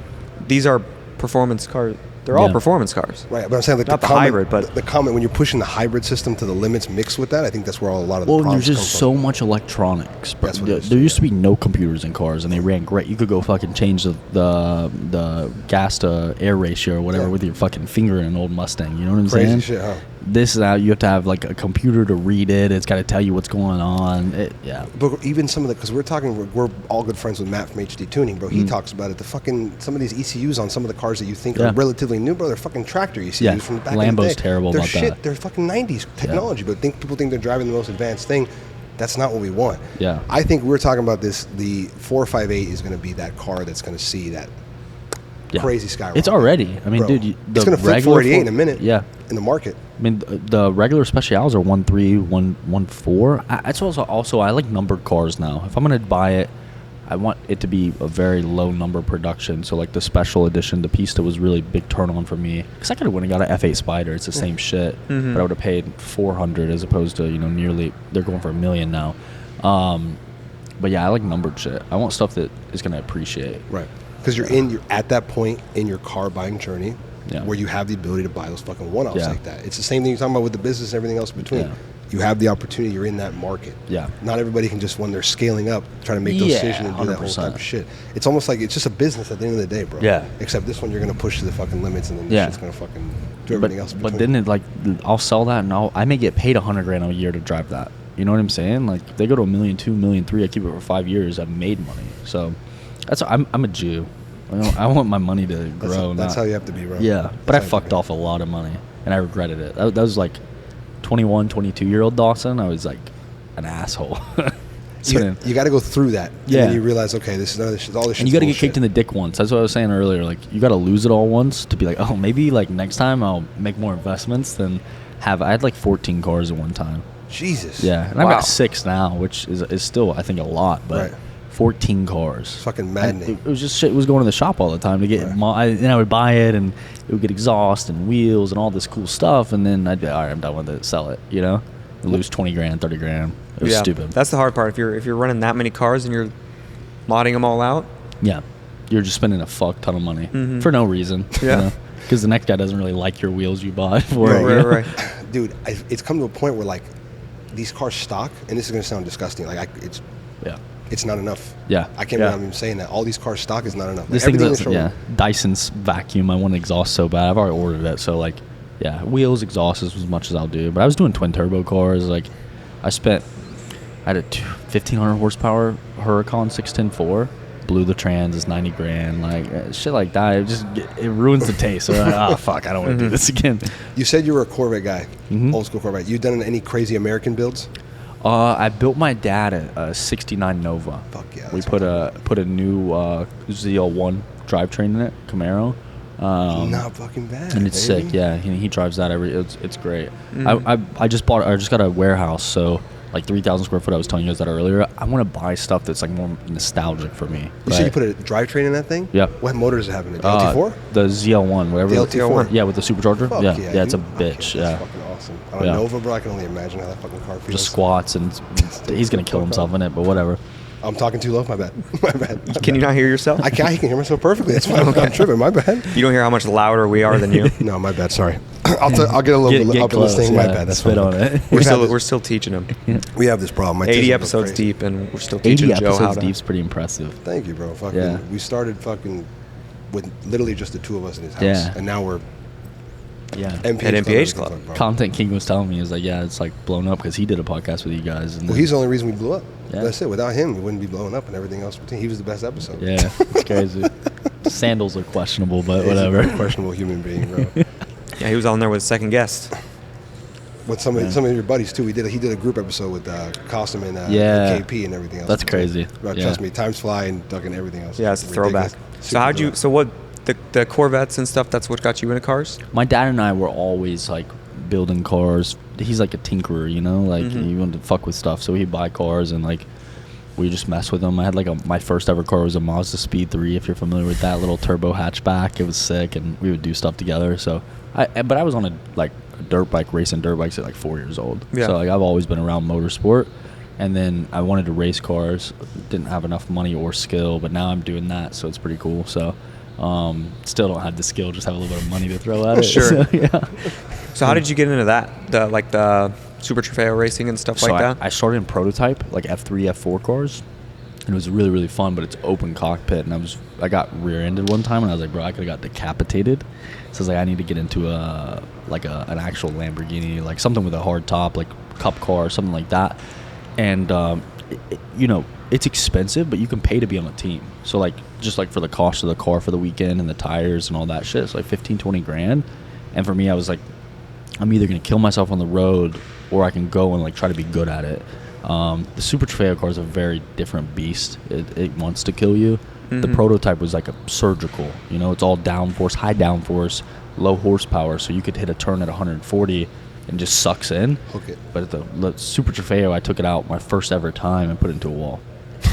these are performance cars. They're all performance cars. Right, but I'm saying like not the hybrid, but the comment when you're pushing the hybrid system to the limits mixed with that, I think that's where a lot of the problems there's just so much electronics. Bro. There used to be no computers in cars, and they ran great. You could go fucking change the gas to air ratio or whatever with your fucking finger in an old Mustang. You know what I'm saying? Crazy shit, huh? This now you have to have like a computer to read it. It's got to tell you what's going on. But even some of the, because we're all good friends with Matt from HD Tuning, bro. He talks about it. The fucking some of these ECUs on some of the cars that you think are relatively new, bro. They're fucking tractor ECUs from back in the day. Lambo's terrible about that. They're fucking 90s technology, but people think they're driving the most advanced thing. That's not what we want. Yeah. I think we're talking about this. The 458 is going to be that car that's going to see that crazy skyrocket. It's already. I mean, dude, it's going to flip 488 in a minute. Yeah. In the market. I mean, the regular specials are 1.3, 1.4. That's also I like numbered cars now. If I'm going to buy it, I want it to be a very low number production. So like the special edition, the Pista was really big turn on for me because I could have went and got an F8 Spider. It's the same shit, but I would have paid $400 as opposed to nearly they're going for $1 million now. But yeah, I like numbered shit. I want stuff that is going to appreciate. Right. Because you're at that point in your car buying journey where you have the ability to buy those fucking one-offs like that. It's the same thing you're talking about with the business and everything else in between. Yeah. You have the opportunity. You're in that market. Yeah. Not everybody can just, when they're scaling up, try to make those decisions and do that whole type of shit. It's almost like it's just a business at the end of the day, bro. Yeah. Except this one, you're going to push to the fucking limits, and then this shit's going to fucking do everything else in between. But then it, like, I'll sell that, and I may get paid $100,000 a year to drive that. You know what I'm saying? Like, they go to $1.2 million, $1.3 million. I keep it for 5 years. I've made money. So I'm a Jew. I want my money to grow. That's how you have to be, bro. Yeah, but I fucked off a lot of money, and I regretted it. That was like 21, 22-year-old Dawson. I was like an asshole. You got to go through that. And then you realize, okay, this is all this shit. And you got to get kicked in the dick once. That's what I was saying earlier. Like, you got to lose it all once to be like, oh, maybe like next time I'll make more investments than have. I had like 14 cars at one time. Jesus. Yeah, and I've got 6 now, which is still, I think, a lot, but 14 cars. It's fucking maddening. It was just shit was going to the shop all the time to get I would buy it, and it would get exhaust and wheels and all this cool stuff, and then I'd be, all right, I'm done with it, sell it, and lose $20,000, $30,000. It was stupid. That's the hard part. If you're running that many cars and you're modding them all out, you're just spending a fuck ton of money for no reason. Because the next guy doesn't really like your wheels you bought for it. Right. Dude, it's come to a point where like these cars stock, and this is going to sound disgusting, like it's not enough. Yeah. I can't believe I'm even saying that. All these cars stock is not enough. This thing Dyson's vacuum, I want exhaust so bad. I've already ordered it. So like, wheels, exhaust is as much as I'll do. But I was doing twin turbo cars. Like, I spent I had a 1,500 horsepower Huracan 610-4. Blew the trans, is 90 grand, like shit like that. It ruins the taste. So like, oh fuck, I don't want to do this again. You said you were a Corvette guy, old school Corvette. You done any crazy American builds? I built my dad a 69 Nova. Fuck yeah. We put a new ZL1 drivetrain in it, Camaro. Not fucking bad. And it's baby. sick. Yeah, he drives that it's great. I just got a warehouse, so like 3,000 square foot. I was telling you guys that earlier. I want to buy stuff that's like more nostalgic for me. You said you put a drivetrain in that thing? Yeah. What motor does it have in it? The LT4? The ZL1, whatever. The LT4? Yeah, with the supercharger. Fuck yeah, it's a dude. bitch. Okay, yeah. that's fucking awesome. On a Nova, bro, I can only imagine how that fucking car feels. Just squats and he's gonna kill himself in it, but whatever. I'm talking too low. My bad. My bad. Can you not hear yourself? I can hear myself perfectly. That's why I'm tripping. My bad. You don't hear how much louder we are than you. No, my bad. Sorry. I'll get a little bit up in this thing. My bad. That's spit fine. on it. We're still teaching him. We have this problem. My 80 episodes deep, and we're still 80 teaching Joe how episodes to. deep's pretty impressive. Thank you, bro. Fucking. Yeah. We started fucking with literally just the two of us in his house, Yeah. and now we're Yeah. MPH At MPH Club. Bro. Content King was telling me, he was like, yeah, it's like blown up because he did a podcast with you guys. And Well, he's the only reason we blew up. Yeah. That's it. Without him, we wouldn't be blowing up and everything else. He was the best episode. yeah, it's crazy. Sandals are questionable, but He's a whatever. very questionable human being, bro. Yeah, he was on there with second guest. With some of your buddies too. He did a group episode with Costum and Yeah. KP and everything else. That's crazy. Bro, Yeah. trust me, times fly and fucking everything else. Yeah, it's a throwback. Ridiculous. So how'd you? So what? The Corvettes and stuff. That's what got you into cars. My dad and I were always like building cars. He's like a tinkerer, you know, like he wanted to fuck with stuff, so he'd buy cars and like we just mess with them. I had like my first ever car was a Mazda Speed 3, if you're familiar with that little turbo hatchback. It was sick, and we would do stuff together. So but I was on a dirt bike, racing dirt bikes at like 4 years old. Yeah. So like I've always been around motorsport, and then I wanted to race cars, didn't have enough money or skill, but now I'm doing that, so it's pretty cool. So still don't have the skill, just have a little bit of money to throw at it. Sure. So, yeah. So how did you get into that? The Super Trofeo racing and stuff like that? I started in prototype, like F3, F4 cars, and it was really, really fun, but it's open cockpit, and I got rear-ended one time, and I was like, bro, I could have got decapitated. So I was like, I need to get into an actual Lamborghini, like something with a hard top, like cup car, something like that. And, it's expensive, but you can pay to be on a team. So, like, just like for the cost of the car for the weekend and the tires and all that shit, it's like 15, 20 grand. And for me, I was like, I'm either going to kill myself on the road or I can go and like try to be good at it. The Super Trofeo car is a very different beast. It wants to kill you. The prototype was like a surgical, it's all downforce, high downforce, low horsepower. So you could hit a turn at 140 and just sucks in. Okay. But at the Super Trofeo, I took it out my first ever time and put it into a wall.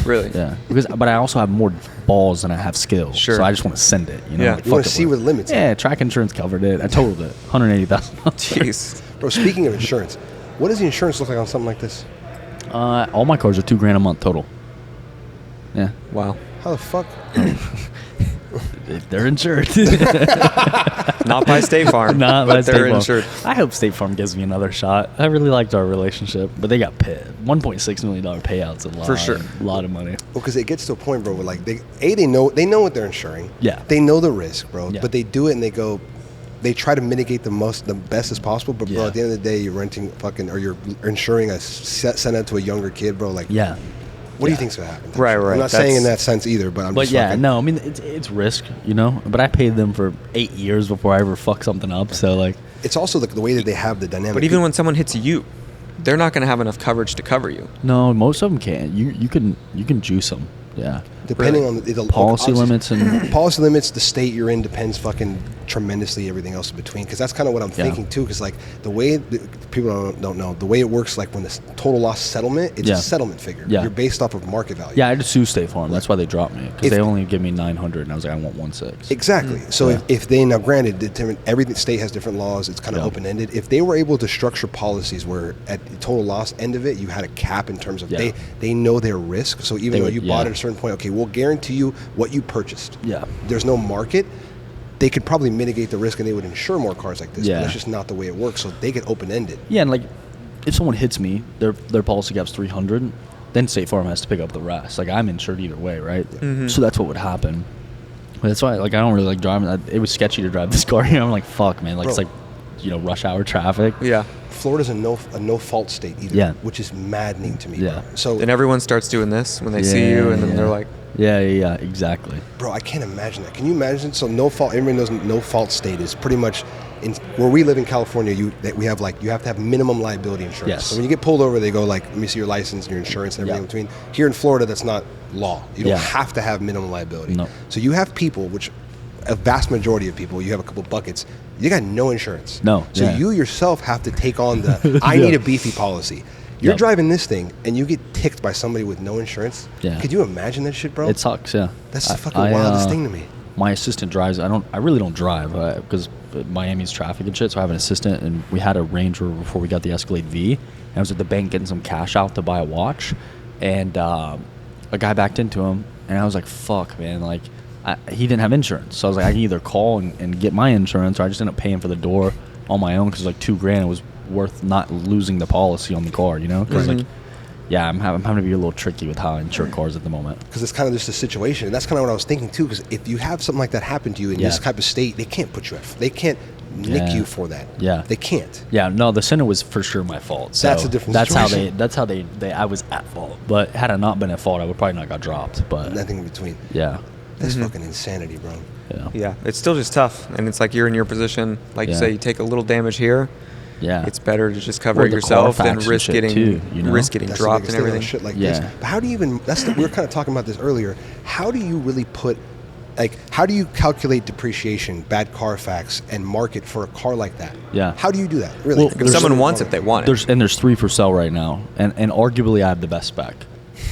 Really? Yeah. But I also have more balls than I have skill. Sure. So I just want to send it. Yeah. Like, You want fuck to it see what limits. Yeah, track insurance covered it. I totaled it. $180,000. Jeez. Bro, speaking of insurance, what does the insurance look like on something like this? All my cars are $2,000 a month total. Yeah. Wow. How the fuck? They're insured. Not by State Farm. Not but by they're State Farm. insured. I hope State Farm gives me another shot. I really liked our relationship, but they got paid. $1.6 million payouts a lot. For sure. A lot of money. Well, because it gets to a point, bro, where like they know what they're insuring. Yeah. They know the risk, bro. Yeah. But they do it and they try to mitigate the best as possible. But bro, Yeah. at the end of the day, you're renting or you're insuring send out to a younger kid, bro. Like, Yeah. what do you think's gonna happen? Right. I'm not saying in that sense either, but I'm But just yeah, fucking, no, I mean it's risk, But I paid them for 8 years before I ever fucked something up. So like, it's also the way that they have the dynamic. But even when someone hits you, they're not going to have enough coverage to cover you. no, most of them can't. You can juice them. Yeah. depending on the Policy obviously, limits and policy limits, the state you're in depends fucking tremendously everything else in between. Because that's kind of what I'm thinking too. Because like the way people don't know the way it works, like when the total loss settlement, it's a settlement figure. Yeah. You're based off of market value. yeah, I just sue State Farm. That's why they dropped me because If- they only give me 900, and I was like, I want 1.6. Exactly. So Yeah. if they now granted every state has different laws, it's kind of Yeah. open ended. If they were able to structure policies where at the total loss end of it, you had a cap in terms of Yeah. they know their risk. So even They though would- you bought yeah. at a certain point, okay, we'll guarantee you what you purchased. Yeah. There's no market. They could probably mitigate the risk and they would insure more cars like this. Yeah. But that's just not the way it works. So they get open ended. Yeah, and like if someone hits me, their policy cap's 300, then State Farm has to pick up the rest. Like I'm insured either way, right? So that's what would happen. But that's why like I don't really like driving. It was sketchy to drive this car here. I'm like, fuck, man. Like Bro, it's like rush hour traffic. Yeah. Florida's a no fault state either, Yeah. which is maddening to me. Yeah. Bro. So And everyone starts doing this when they see you, and then they're like, yeah, exactly. bro, I can't imagine that. Can you imagine? So no fault. Everybody knows no fault state is pretty much where we live in California. You have to have minimum liability insurance. Yes. So when you get pulled over, they go like, let me see your license and your insurance and everything in between. Here in Florida, that's not law. You don't have to have minimum liability. No. So you have people, which a vast majority of people, you have a couple buckets. You got no insurance. No. So you yourself have to take on the I need a beefy policy. You're driving this thing and you get ticked by somebody with no insurance. Yeah. Could you imagine that shit, bro? It sucks. Yeah. That's the fucking wildest thing to me. My assistant drives. I really don't drive because Miami's traffic and shit. So I have an assistant, and we had a Range Rover before we got the Escalade V. And I was at the bank getting some cash out to buy a watch, and a guy backed into him, and I was like, "Fuck, man!" Like, he didn't have insurance, so I was like, I can either call and get my insurance, or I just ended up paying for the door on my own because it was like $2,000. It was worth not losing the policy on the car, Because like, yeah, I'm having to be a little tricky with how I insure cars at the moment. Because it's kind of just a situation, and that's kind of what I was thinking too. Because if you have something like that happen to you in this type of state, they can't put you they can't nick you for that. Yeah, they can't. Yeah, no, the center was for sure my fault. So that's a different situation. That's how they I was at fault. But had I not been at fault, I would probably not got dropped. But nothing in between. Yeah, that's fucking insanity, bro. Yeah, it's still just tough, and it's like you're in your position. Like you say, you take a little damage here. Yeah, it's better to just cover it yourself than risk getting risk getting dropped and everything. Shit like this. But how do you even? We were kind of talking about this earlier. How do you really put? Like, how do you calculate depreciation, bad Carfax, and market for a car like that? Yeah. How do you do that? Really? Well, if someone wants it, they want it. There's 3 for sale right now, and arguably I have the best spec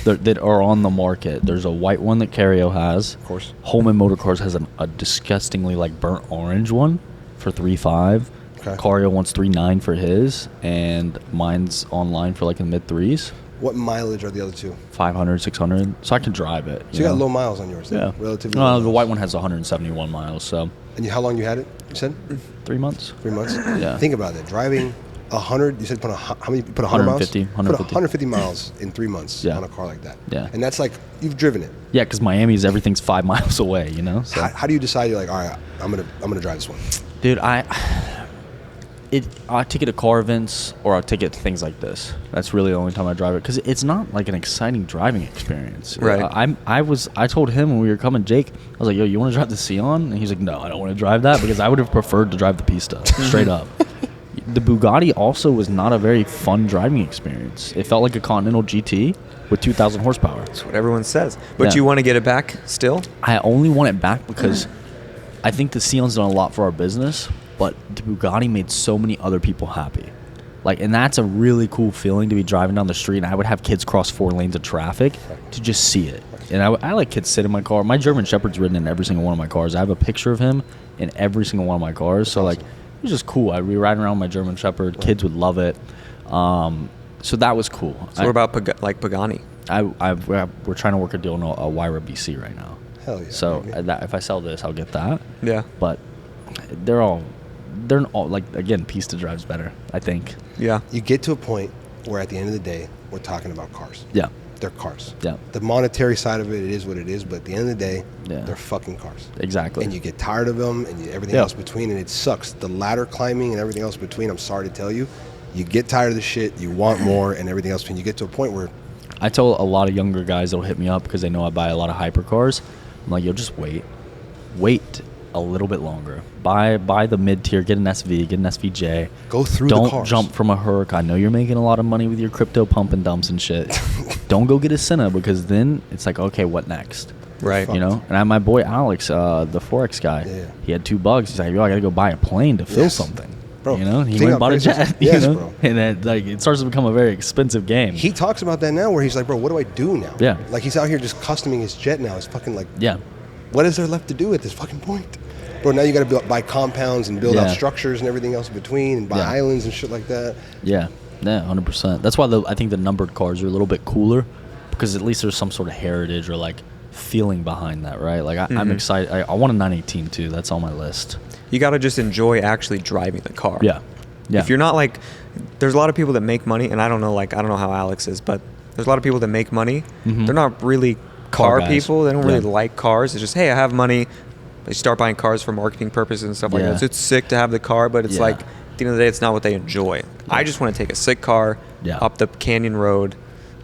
that are on the market. There's a white one that Cario has. Of course. Holman Motorcars has a disgustingly like burnt orange one for 3.5. Okay. Cario wants 3.9 for his, and mine's online for like in the mid-3s. What mileage are the other two? 500, 600. So I can drive it. So you got low miles on yours, then? Yeah. Relatively low the white one has 171 miles, so. And how long you had it, you said? 3 months. 3 months? Yeah. Think about that. Driving 100, you said how many? You put 100 150, miles? 150 miles in 3 months on a car like that. Yeah. And that's like, you've driven it. Yeah, because Miami's, everything's 5 miles away, So. How do you decide, you're like, all right, I'm gonna drive this one? Dude, I take it to car events, or I take it to things like this. That's really the only time I drive it, because it's not like an exciting driving experience. Right. I told him when we were coming, Jake, I was like, yo, you want to drive the Sián? And he's like, no, I don't want to drive that, because I would have preferred to drive the Pista, straight up. The Bugatti also was not a very fun driving experience. It felt like a Continental GT with 2,000 horsepower. That's what everyone says. But you want to get it back still? I only want it back because I think the Sián's done a lot for our business, but the Bugatti made so many other people happy. And that's a really cool feeling to be driving down the street, and I would have kids cross 4 lanes of traffic to just see it. And I like kids sit in my car. My German Shepherd's ridden in every single one of my cars. I have a picture of him in every single one of my cars. So, it was just cool. I'd be riding around with my German Shepherd. Kids would love it. So that was cool. So what about Pagani? We're trying to work a deal on a Wyra BC right now. Hell yeah. So if I sell this, I'll get that. Yeah. But they're all again, Pista drives better, I think. Yeah. You get to a point where at the end of the day, we're talking about cars. Yeah. They're cars. Yeah. The monetary side of it is what it is, but at the end of the day, they're fucking cars. Exactly. And you get tired of them and everything else between, and it sucks. The ladder climbing and everything else between, I'm sorry to tell you, you get tired of the shit, you want more, and everything else between. You get to a point where... I tell a lot of younger guys that'll hit me up because they know I buy a lot of hypercars. I'm like, yo, just wait. Wait a little bit longer. Buy the mid-tier, get an SV, get an SVJ. Go through the cars. Don't jump from a Herc. I know you're making a lot of money with your crypto pump and dumps and shit. Don't go get a Senna, because then it's like, okay, what next? Right. And my boy Alex, the Forex guy, he had 2 bugs. He's like, yo, I got to go buy a plane to fill something. Bro, he went and bought a jet. Yes, bro. And then it starts to become a very expensive game. He talks about that now, where he's like, bro, what do I do now? Yeah. Like, he's out here just customing his jet now. It's fucking like, what is there left to do at this fucking point? Bro, now you got to buy compounds and build out structures and everything else in between, and buy islands and shit like that. Yeah, 100%. That's why I think the numbered cars are a little bit cooler, because at least there's some sort of heritage or feeling behind that, right? I'm excited. I want a 918 too. That's on my list. You got to just enjoy actually driving the car. Yeah. If you're not there's a lot of people that make money, and I don't know how Alex is, but there's a lot of people that make money. They're not really car people. They don't really like cars. It's just, hey, I have money. They start buying cars for marketing purposes and stuff like that. So it's sick to have the car, but it's at the end of the day, it's not what they enjoy. I just want to take a sick car up the canyon road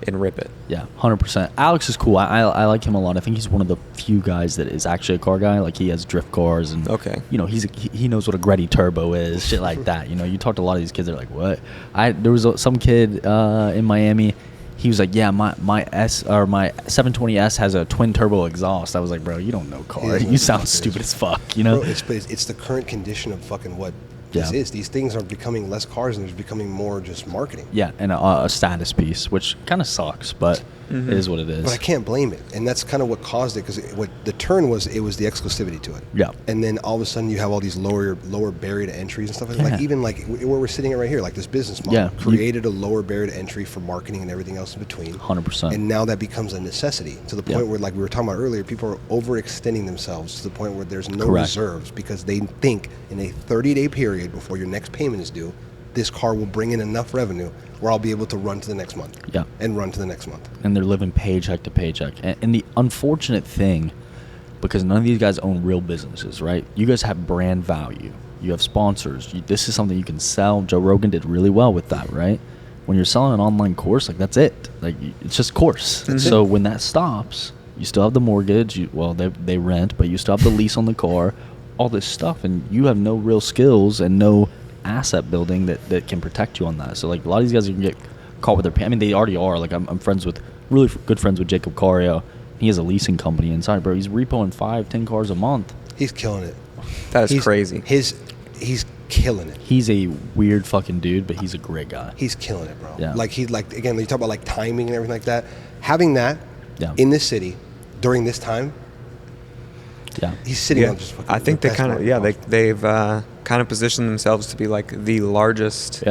and rip it. Yeah, 100%. Alex is cool. I like him a lot. I think he's one of the few guys that is actually a car guy. Like, he has drift cars and, you know, he knows what a Gretty turbo is, shit like that. You know, you talk to a lot of these kids, they're like, what? There was some kid in Miami. He was like, yeah, my 720S has a twin turbo exhaust. I was like, bro, you don't know car. You sound stupid as fuck, you know? Bro, it's the current condition of fucking what this is. These things are becoming less cars and th's becoming more just marketing. Yeah, and a status piece, which kind of sucks, but it is what it is. But I can't blame it. And that's kind of what caused it, because what the turn was, it was the exclusivity to it. Yeah. And then all of a sudden you have all these lower barrier to entries and stuff like that. Like, even like where we're sitting at right here, like this business model created a lower barrier to entry for marketing and everything else in between. 100%. And now that becomes a necessity, to the point where, like we were talking about earlier, people are overextending themselves to the point where there's no reserves, because they think in a 30-day period before your next payment is due, this car will bring in enough revenue where I'll be able to run to the next month. Yeah. And run to the next month. And they're living paycheck to paycheck. And the unfortunate thing, because none of these guys own real businesses, right? You guys have brand value. You have sponsors. This is something you can sell. Joe Rogan did really well with that, right? When you're selling an online course, like, that's it. Like, it's just course. So when that stops, you still have the mortgage. They rent, but you still have the lease on the car, all this stuff, and you have no real skills and no asset building that can protect you on that. So, like, a lot of these guys can get caught with their I mean, they already are. Like, I'm really good friends with Jacob Cario. He has a leasing company inside, bro. He's repoing 5-10 cars a month. He's killing it. That is crazy. He's killing it. He's a weird fucking dude, but he's a great guy. He's killing it, bro. Yeah. Like, again, you talk about like timing and everything like that. Having that in this city during this time. Yeah. He's sitting on just fucking. I think they kind of they've kind of positioned themselves to be like the largest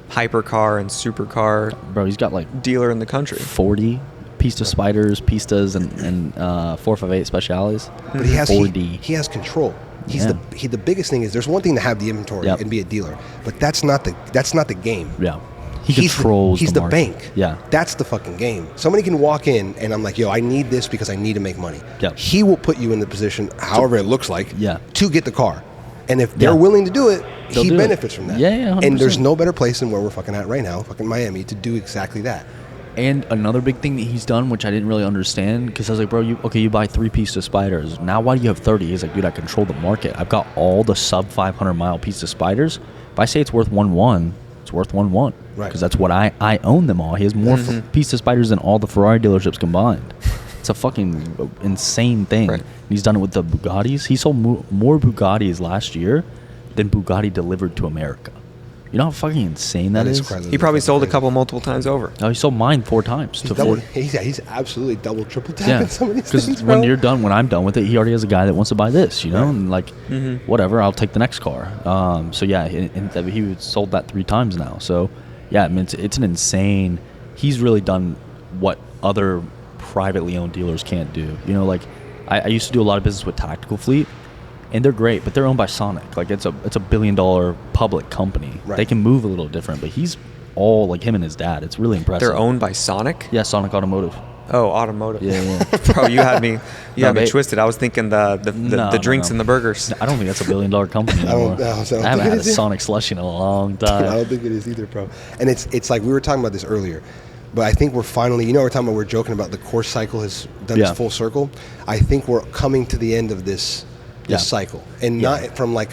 hypercar and supercar he's got like dealer in the country. 40 Pista Spiders, Pistas, and 458 Speciales. But he has control. The biggest thing is, there's one thing to have the inventory and be a dealer, but that's not the game. Yeah. He controls he's the the bank. Yeah. That's the fucking game. Somebody can walk in and I'm like, yo, I need this because I need to make money. Yeah. He will put you in the position, however it looks like, to get the car. And if they're willing to do it, he benefits from that. Yeah, 100%. And there's no better place than where we're fucking at right now, fucking Miami, to do exactly that. And another big thing that he's done, which I didn't really understand, because I was like, bro, you buy 3 Pista Spiders. Now why do you have 30? He's like, dude, I control the market. I've got all the sub 500 mile Pista Spiders. If I say it's worth 1.1, it's worth 1.1. Right. Because that's what I own them all. He has more Pista Spiders than all the Ferrari dealerships combined. It's a fucking insane thing. Right. He's done it with the Bugattis. He sold more Bugattis last year than Bugatti delivered to America. You know how fucking insane that is? Crazy. He probably sold a couple multiple times over. Oh, he sold mine 4 times. He's absolutely double, triple tapping some of these things, because when I'm done with it, he already has a guy that wants to buy this, you know? And like, whatever, I'll take the next car. So yeah, he sold that 3 times now. So yeah, I mean, it's an insane. He's really done what other privately owned dealers can't do. You know, like I used to do a lot of business with Tactical Fleet. And they're great, but they're owned by Sonic. Like, it's a $1 billion public company. Right. They can move a little different, but he's all like him and his dad. It's really impressive. They're owned by Sonic? Yeah, Sonic Automotive. Oh, automotive. Yeah. Bro, you had me twisted. I was thinking the drinks and the burgers. I don't think that's $1 billion company anymore. I haven't had a Sonic slushie in a long time. I don't think it is either, bro. And it's like, we were talking about this earlier, but I think we're finally, we're joking about the course cycle has done its full circle. I think we're coming to the end of this cycle, and not from like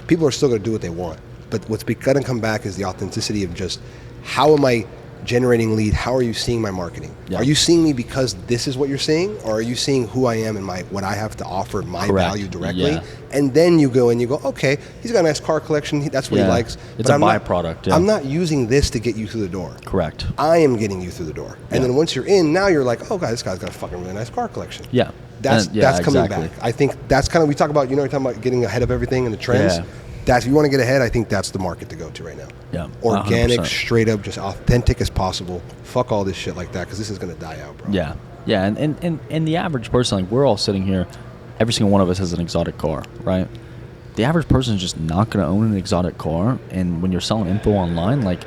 people are still going to do what they want, but what's going to come back is the authenticity of just, how am I generating lead? How are you seeing my marketing? Are you seeing me because this is what you're seeing, or are you seeing who I am and what I have to offer, my value directly? And then you go and you go, okay, he's got a nice car collection, that's what he likes. It's a byproduct. I'm not using this to get you through the door. Correct. I am getting you through the door. And then once you're in, now you're like, oh god, this guy's got a fucking really nice car collection. Yeah. That's coming back. I think that's kind of, we talk about, you're talking about getting ahead of everything and the trends. Yeah. That's, if you want to get ahead, I think that's the market to go to right now. Yeah. Organic, 100%. straight up, just authentic as possible. Fuck all this shit like that, because this is going to die out, bro. Yeah. Yeah. And the average person, like, we're all sitting here, every single one of us has an exotic car, right? The average person is just not going to own an exotic car. And when you're selling info online, like,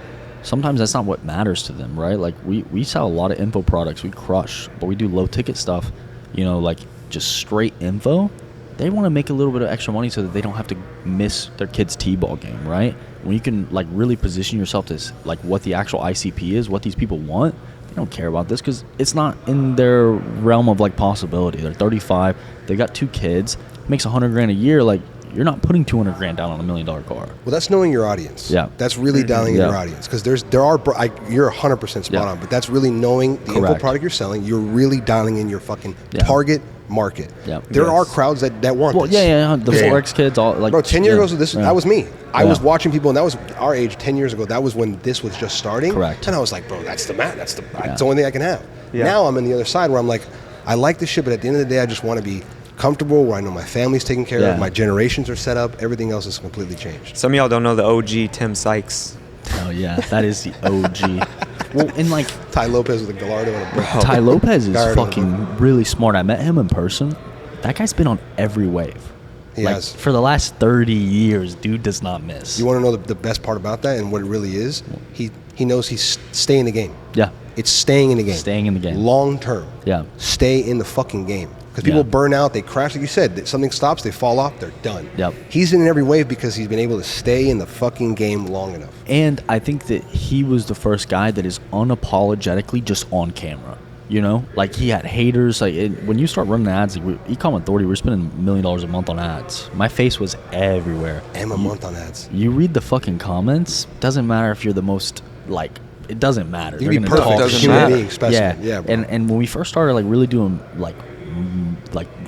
sometimes that's not what matters to them, right? Like, we sell a lot of info products. We crush, but we do low ticket stuff, like just straight info. they want to make a little bit of extra money so that they don't have to miss their kid's t-ball game, right? When you can like really position yourself as like what the actual ICP is, what these people want, they don't care about this because it's not in their realm of like possibility. They're 35, they got 2 kids, makes $100,000 a year. Like, you're not putting $200,000 down on $1 million car. Well, that's knowing your audience. Yeah, that's really dialing in your audience, because you're 100% spot on, but that's really knowing the info product you're selling. You're really dialing in your fucking target market. Yeah, there are crowds that want this. The Forex kids, all like. Bro, 10 years ago, that was me. I was watching people, and that was our age 10 years ago. That was when this was just starting. Correct. And I was like, bro, that's the only thing I can have. Yeah. Now I'm on the other side where I'm like, I like this shit, but at the end of the day, I just want to be comfortable, where I know my family's taken care of, my generations are set up, everything else is completely changed. Some of y'all don't know the OG Tim Sykes. Oh yeah, that is the OG. Well, in like Ty Lopez with a Gallardo and a brick. Ty Lopez is fucking really smart. I met him in person. That guy's been on every wave. He has. For the last 30 years, dude does not miss. You want to know the best part about that and what it really is? He knows he's staying in the game. Yeah. It's staying in the game. Staying in the game. Long term. Yeah. Stay in the fucking game. Because people burn out, they crash, like you said. Something stops, they fall off, they're done. Yep. He's in every wave because he's been able to stay in the fucking game long enough. And I think that he was the first guy that is unapologetically just on camera. You know, like he had haters. Like when you start running ads, like e-com authority, we're spending $1 million a month on ads. My face was everywhere. And a month on ads. You read the fucking comments. Doesn't matter if you're the most like. It doesn't matter. You can be perfect. Doesn't matter. Yeah. And when we first started like really doing like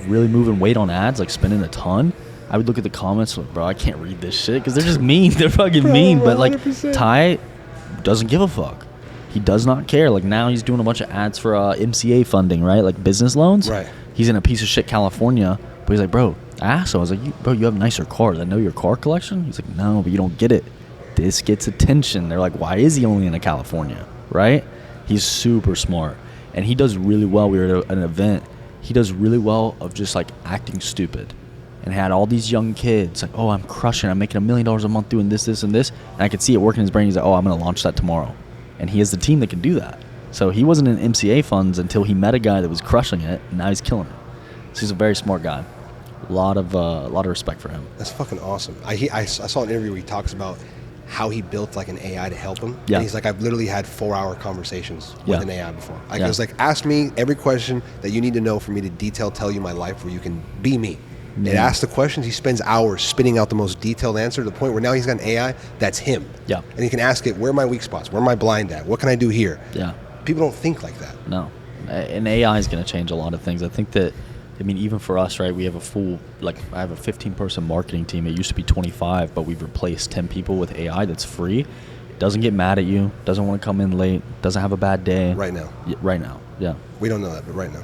really moving weight on ads, like spending a ton, I would look at the comments like, bro, I can't read this shit because they're just mean. They're fucking mean. But like 100%. Ty doesn't give a fuck. He does not care. Like now he's doing a bunch of ads for MCA funding, right? Like business loans. Right. He's in a piece of shit California, but he's like, bro, I was like, bro, you have nicer cars. I know your car collection. He's like, no, but you don't get it. This gets attention. They're like, why is he only in a California, right? He's super smart, and he does really well. We were at an event. He does really well of just like acting stupid, and had all these young kids like, oh, I'm crushing. I'm making $1 million a month doing this, and this. And I could see it working in his brain. He's like, oh, I'm going to launch that tomorrow. And he has the team that can do that. So he wasn't in MCA funds until he met a guy that was crushing it, and now he's killing it. So he's a very smart guy. A lot of respect for him. That's fucking awesome. I saw an interview where he talks about how he built like an AI to help him. Yeah. And he's like, I've literally had 4-hour conversations with an AI before. Like, I was like, ask me every question that you need to know for me to tell you my life where you can be me. It asks the questions. He spends hours spitting out the most detailed answer to the point where now he's got an AI that's him. Yeah. And he can ask it, where are my weak spots? Where am I blind at? What can I do here? Yeah. People don't think like that. No. And AI is going to change a lot of things. I think that, I mean, even for us, right, we have I have a 15-person marketing team. It used to be 25, but we've replaced 10 people with AI that's free. Doesn't get mad at you, doesn't want to come in late, doesn't have a bad day. Right now. Right now, yeah. We don't know that, but right now.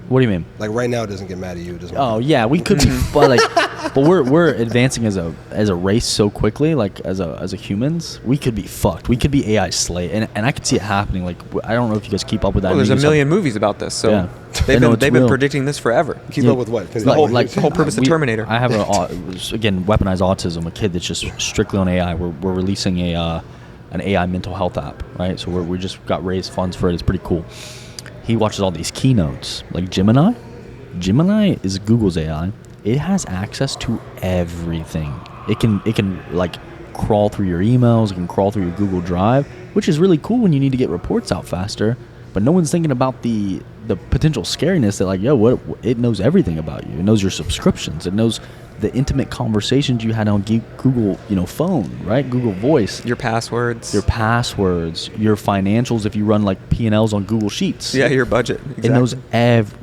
What do you mean? Like right now, it doesn't get mad at you. It doesn't. Oh yeah, we could be, but we're advancing as a race so quickly. Like as a humans, we could be fucked. We could be AI slay, and I could see it happening. Like I don't know if you guys keep up with that. Well, there's a million movies about this, so they've been predicting this forever. Keep up with what? The whole purpose of Terminator. I have again weaponized autism. A kid that's just strictly on AI. We're releasing an AI mental health app, right? So we just got raised funds for it. It's pretty cool. He watches all these keynotes, like Gemini. Gemini is Google's AI. It has access to everything. It can like crawl through your emails. It can crawl through your Google Drive, which is really cool when you need to get reports out faster. But no one's thinking about the potential scariness that like, it knows everything about you. It knows your subscriptions. It knows the intimate conversations you had on Google, phone, right? Google Voice. Your passwords. Your financials if you run like P&Ls on Google Sheets. Yeah, your budget. Exactly. It knows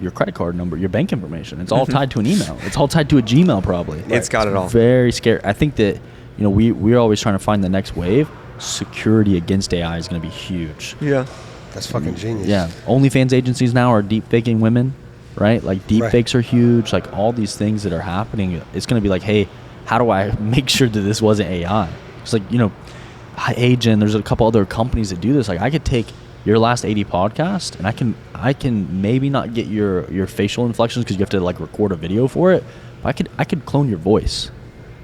your credit card number, your bank information. It's all tied to an email. It's all tied to a Gmail probably. It's got it all. Very scary. I think that, we're always trying to find the next wave. Security against AI is going to be huge. Yeah. That's fucking genius. Yeah. OnlyFans agencies now are deep faking women. Right? Like deep fakes are huge. Like all these things that are happening, it's going to be like, hey, how do I make sure that this wasn't AI? It's like, Agent, there's a couple other companies that do this. Like I could take your last 80 podcast and I can maybe not get your facial inflections because you have to like record a video for it. But I could clone your voice.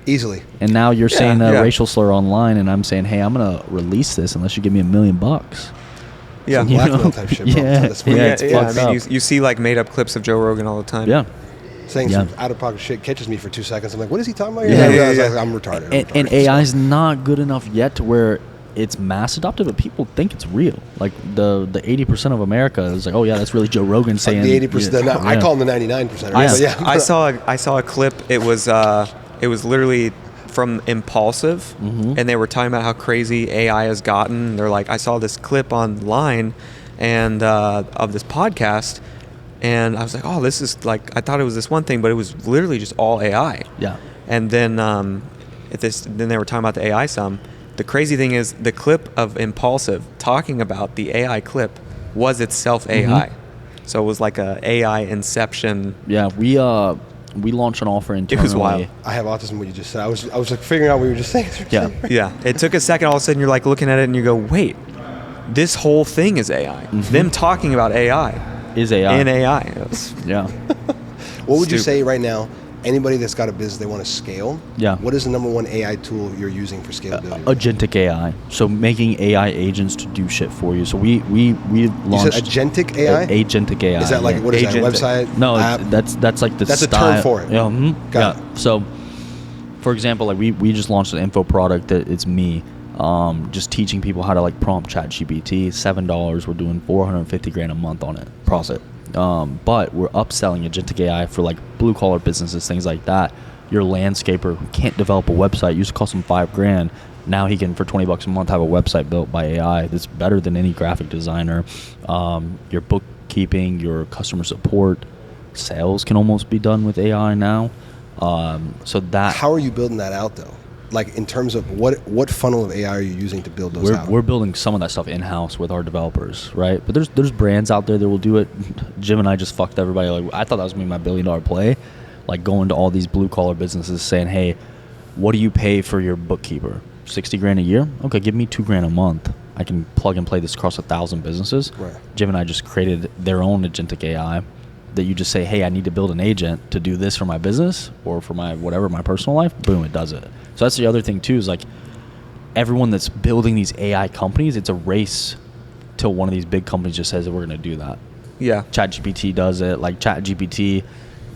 Easily. And now you're saying a racial slur online and I'm saying, hey, I'm going to release this unless you give me $1 million. Yeah, blackmail type shit, bro. Yeah, it's fucked up. You see like made up clips of Joe Rogan all the time. Yeah. saying some out-of-pocket shit, catches me for 2 seconds. I'm like, what is he talking about? I'm retarded. And AI is not good enough yet to where it's mass adopted, but people think it's real. Like the 80% of America is like, oh yeah, that's really Joe Rogan saying. Like the 80%. I call them the 99%. Right? I saw a clip. It was literally from Impulsive, and they were talking about how crazy AI has gotten. They're like, I saw this clip online, and of this podcast, and I was like, oh, this is like, I thought it was this one thing, but it was literally just all AI. Yeah. And then then they were talking about the AI some. The crazy thing is the clip of Impulsive talking about the AI clip was itself AI. So it was like a AI inception. Yeah, we launched an offer internally. It was wild. I have autism. What you just said. I was like figuring out what you were just saying. Yeah. Yeah. It took a second. All of a sudden, you're like looking at it and you go, wait, this whole thing is AI. Them talking about AI is AI in AI. Yeah. What would you say right now? Anybody that's got a business they want to scale. Yeah. What is the number one AI tool you're using for scalability? Agentic AI. So making AI agents to do shit for you. So we launched. You said agentic AI. Agentic AI. Is that like what is that website? No, app? that's like the. That's style. a term for it. Got it. So, for example, like we just launched an info product that it's me, just teaching people how to like prompt ChatGPT. $7. We're doing $450,000 a month on it. Profit. But we're upselling agentic AI for like blue collar businesses, things like that. Your landscaper who can't develop a website used to cost him $5,000. Now he can, for $20 a month, have a website built by AI that's better than any graphic designer. Your bookkeeping, your customer support, sales can almost be done with AI now. So that. How are you building that out though? Like in terms of what funnel of AI are you using to build those out? We're building some of that stuff in-house with our developers, right? But there's brands out there that will do it. Jim and I just fucked everybody. Like I thought that was gonna be my $1 billion play, like going to all these blue collar businesses saying, hey, what do you pay for your bookkeeper? $60,000 a year? Okay, give me $2,000 a month. I can plug and play this across 1,000 businesses. Right. Jim and I just created their own agentic AI that you just say, hey, I need to build an agent to do this for my business or for my whatever, my personal life. Boom, it does it. So that's the other thing too, is like everyone that's building these AI companies, it's a race till one of these big companies just says that we're going to do that. Yeah. ChatGPT does it. Like ChatGPT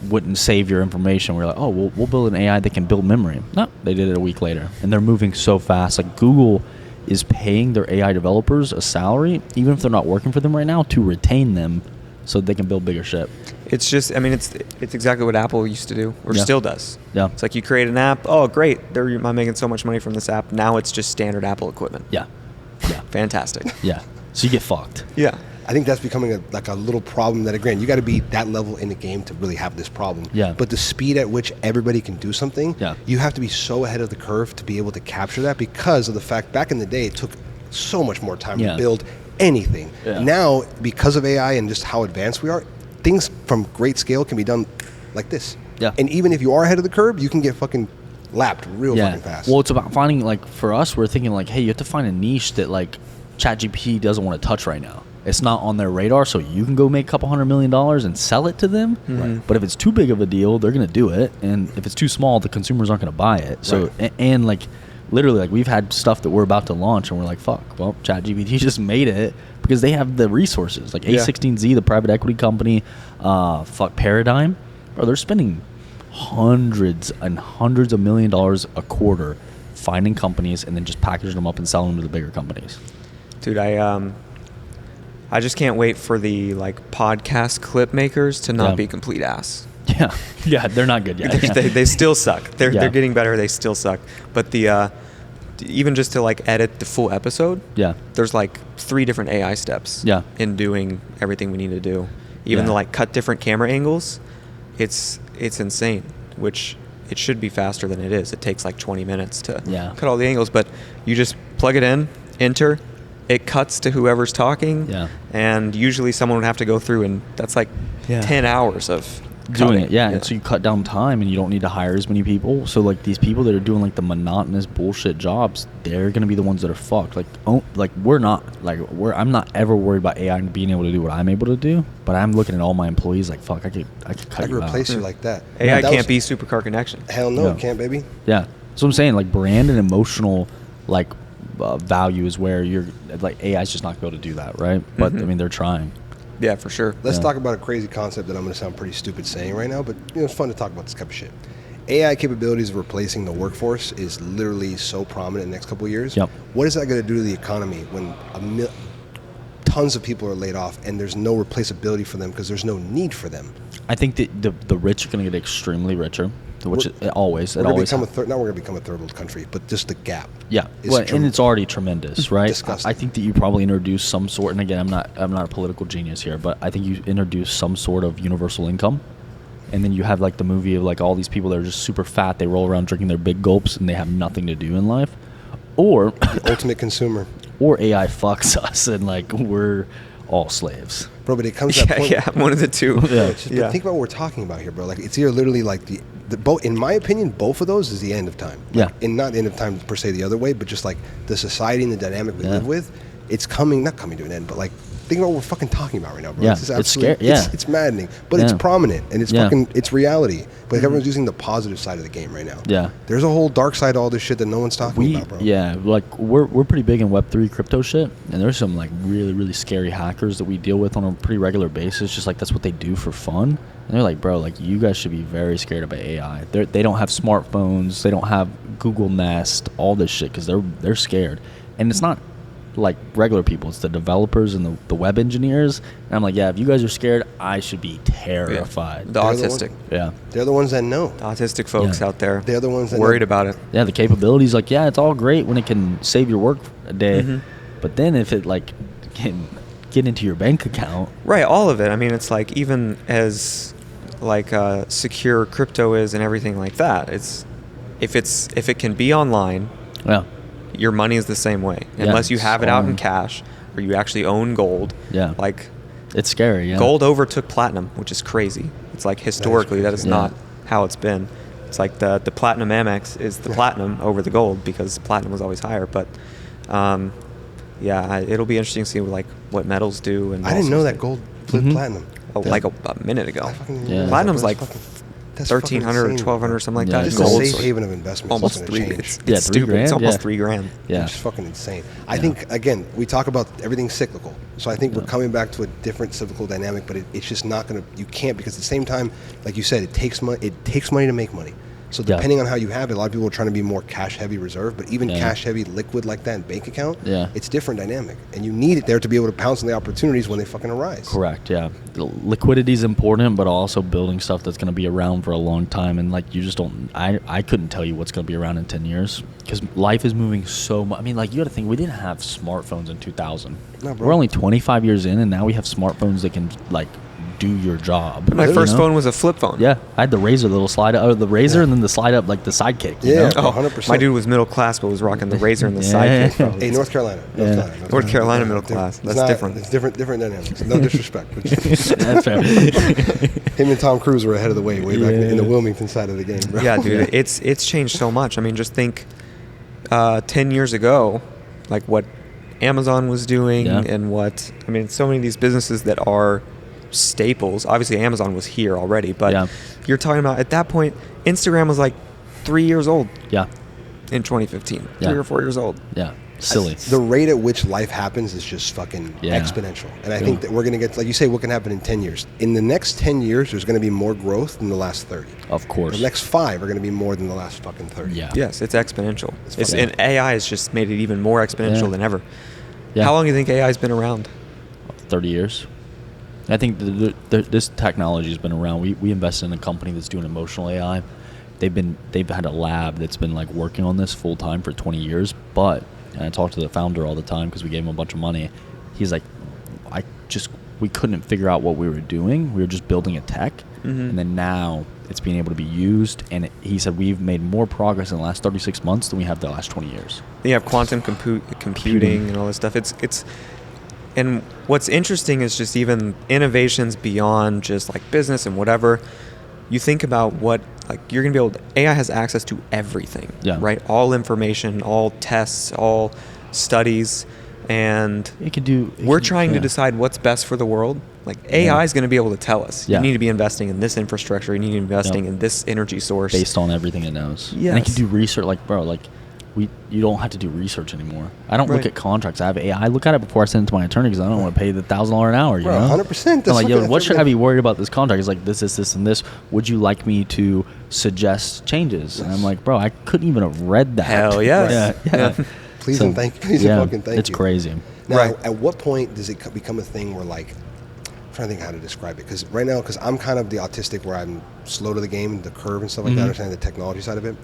wouldn't save your information. We're like, oh, we'll build an AI that can build memory. No, they did it a week later. And they're moving so fast. Like Google is paying their AI developers a salary, even if they're not working for them right now, to retain them so they can build bigger shit. It's just, I mean, it's exactly what Apple used to do, or still does. Yeah. It's like you create an app. Oh, great! I'm making so much money from this app. Now it's just standard Apple equipment. Yeah. Yeah. Fantastic. Yeah. So you get fucked. Yeah. I think that's becoming a little problem that, again, you got to be that level in the game to really have this problem. Yeah. But the speed at which everybody can do something, yeah, you have to be so ahead of the curve to be able to capture that, because of the fact back in the day it took so much more time to build anything. Yeah. Now, because of AI and just how advanced we are, things from great scale can be done like this. Yeah. And even if you are ahead of the curve, you can get fucking lapped real fucking fast. Well, it's about finding, like, for us, we're thinking like, hey, you have to find a niche that like ChatGPT doesn't want to touch right now. It's not on their radar, so you can go make a couple $100 million and sell it to them. Mm-hmm. But if it's too big of a deal, they're going to do it. And if it's too small, the consumers aren't going to buy it. So, and like, literally, like, we've had stuff that we're about to launch and we're like, fuck, well, ChatGPT just made it because they have the resources. Like A16Z, the private equity company, Paradigm, bro, they're spending hundreds and hundreds of $1 million a quarter finding companies and then just packaging them up and selling them to the bigger companies. Dude, I just can't wait for the like podcast clip makers to not be complete ass. Yeah, they're not good yet. They still suck. They're getting better. They still suck. But the even just to like edit the full episode, there's like 3 different AI steps. In doing everything we need to do, even to like cut different camera angles, it's insane. Which it should be faster than it is. It takes like 20 minutes to cut all the angles, but you just plug it in, enter. It cuts to whoever's talking, and usually someone would have to go through, and that's like 10 hours of doing it. And so you cut down time, and you don't need to hire as many people. So like these people that are doing like the monotonous bullshit jobs, they're gonna be the ones that are fucked. Like, I'm not ever worried about AI being able to do what I'm able to do, but I'm looking at all my employees like, fuck, I could cut you out. Replace you like that. AI can't be Supercar Connection. Hell no, it can't, baby. Yeah, so I'm saying like brand and emotional, like value is where you're like AI's just not going to be able to do that, right? But I mean, they're trying. Yeah, for sure. Let's talk about a crazy concept that I'm going to sound pretty stupid saying right now, but it's fun to talk about this type of shit. AI capabilities of replacing the workforce is literally so prominent in the next couple of years. Yep. What is that going to do to the economy when tons of people are laid off and there's no replaceability for them because there's no need for them? I think that the rich are going to get extremely richer, which it always Now we're going to become a third world country, but just the gap. Yeah, and it's already tremendous, right? Disgusting. I think that you probably introduce some sort, and again, I'm not a political genius here, but I think you introduce some sort of universal income, and then you have like the movie of like all these people that are just super fat, they roll around drinking their big gulps, and they have nothing to do in life, or the ultimate consumer, or AI fucks us, and like we're all slaves. Bro, but it comes to that point. Yeah, one of the two. Think about what we're talking about here, bro. Like, it's either literally like the both. In my opinion, both of those is the end of time. Yeah, and not the end of time per se the other way, but just like the society and the dynamic we live with, it's not coming to an end, but like. Think about what we're fucking talking about right now, bro. Yeah, it's scary. It's maddening, but it's prominent and it's it's reality. But everyone's using the positive side of the game right now. Yeah, there's a whole dark side to all this shit that no one's talking about, bro. Yeah, like we're pretty big in Web3 crypto shit, and there's some like really really scary hackers that we deal with on a pretty regular basis. Just like that's what they do for fun. And they're like, bro, like you guys should be very scared about AI. They don't have smartphones, they don't have Google Nest, all this shit because they're scared, and it's not like regular people, it's the developers and the web engineers, and I'm like, yeah, if you guys are scared, I should be terrified. The autistic, they're the ones that know. The autistic folks out there, they're the ones that worried know. about it. Yeah, the capabilities, like, yeah, it's all great when it can save your work a day, but then if it like can get into your bank account, right? All of it. I mean, it's like even as like secure crypto is and everything like that. It's if it can be online. Yeah. Your money is the same way, unless you have it out in cash or you actually own gold. Yeah, like it's scary. Yeah, gold overtook platinum, which is crazy. It's like historically that is not how it's been. It's like the platinum Amex is the platinum over the gold because platinum was always higher. But it'll be interesting to see like what metals do. And I didn't know that gold flipped platinum. Oh, like a minute ago. Platinum's like 1,300 or 1,200 something like that. Just a safe haven of investment. Almost $3. It's stupid. It's almost $3,000. Yeah, it's fucking insane. I think again we talk about everything cyclical, so I think we're coming back to a different cyclical dynamic. But it's just not gonna. You can't because at the same time, like you said, it takes money. It takes money to make money. So depending on how you have it, a lot of people are trying to be more cash-heavy reserve, but even cash-heavy liquid like that in bank account, it's different dynamic. And you need it there to be able to pounce on the opportunities when they fucking arise. Correct, yeah. Liquidity is important, but also building stuff that's going to be around for a long time. And like you just don't, I couldn't tell you what's going to be around in 10 years because life is moving so much. I mean, like you got to think, we didn't have smartphones in 2000. No, bro. We're only 25 years in, and now we have smartphones that can like do your job. My first phone was a flip phone. Yeah, I had the Razor, the little slide up, the Razor, and then the slide up like the Sidekick. You know? 100%. My dude was middle class, but was rocking the Razor and the Sidekick. Hey, North Carolina. North Carolina middle class. That's different. It's different dynamics. No disrespect. That's fair. Him and Tom Cruise were ahead of the way back in the Wilmington side of the game, bro. Yeah, dude, it's changed so much. I mean, just think 10 years ago, like what Amazon was doing and what, I mean, so many of these businesses that are staples. Obviously Amazon was here already, but you're talking about at that point Instagram was like 3 years old in 2015 3 or 4 years old. Silly. The rate at which life happens is just fucking exponential, and I think that we're gonna get, like you say, what can happen in 10 years. In the next 10 years there's gonna be more growth than the last 30. Of course. The next 5 are gonna be more than the last fucking 30. Yes, it's exponential. And AI has just made it even more exponential than ever. How long do you think AI has been around? 30 years. I think this technology has been around. We invested in a company that's doing emotional AI. They've had a lab that's been like working on this full time for 20 years. But and I talk to the founder all the time because we gave him a bunch of money. He's like, we couldn't figure out what we were doing. We were just building a tech, and then now it's being able to be used. And he said we've made more progress in the last 36 months than we have the last 20 years. You have quantum computing and all this stuff. It's and what's interesting is just even innovations beyond just like business and whatever. You think about what, like, you're going to be able to, AI has access to everything, right? All information, all tests, all studies, and we're trying to decide what's best for the world. Like, AI is going to be able to tell us, you need to be investing in this infrastructure, you need to be investing in this energy source. Based on everything it knows. Yes. And it can do research, like, bro, like, you don't have to do research anymore. I don't look at contracts. I have AI. I look at it before I send it to my attorney because I don't want to pay the $1,000 an hour. You know, 100%. I'm like, yo, what should I be worried about this contract? It's like this, and this. Would you like me to suggest changes? And I'm like, bro, I couldn't even have read that. Hell yes. Yeah. Please and thank you. Please and fucking thank you. It's crazy. Now, at what point does it become a thing where, like, I'm trying to think how to describe it? Because right now, because I'm kind of the autistic where I'm slow to the game, the curve and stuff like that, understanding the technology side of it.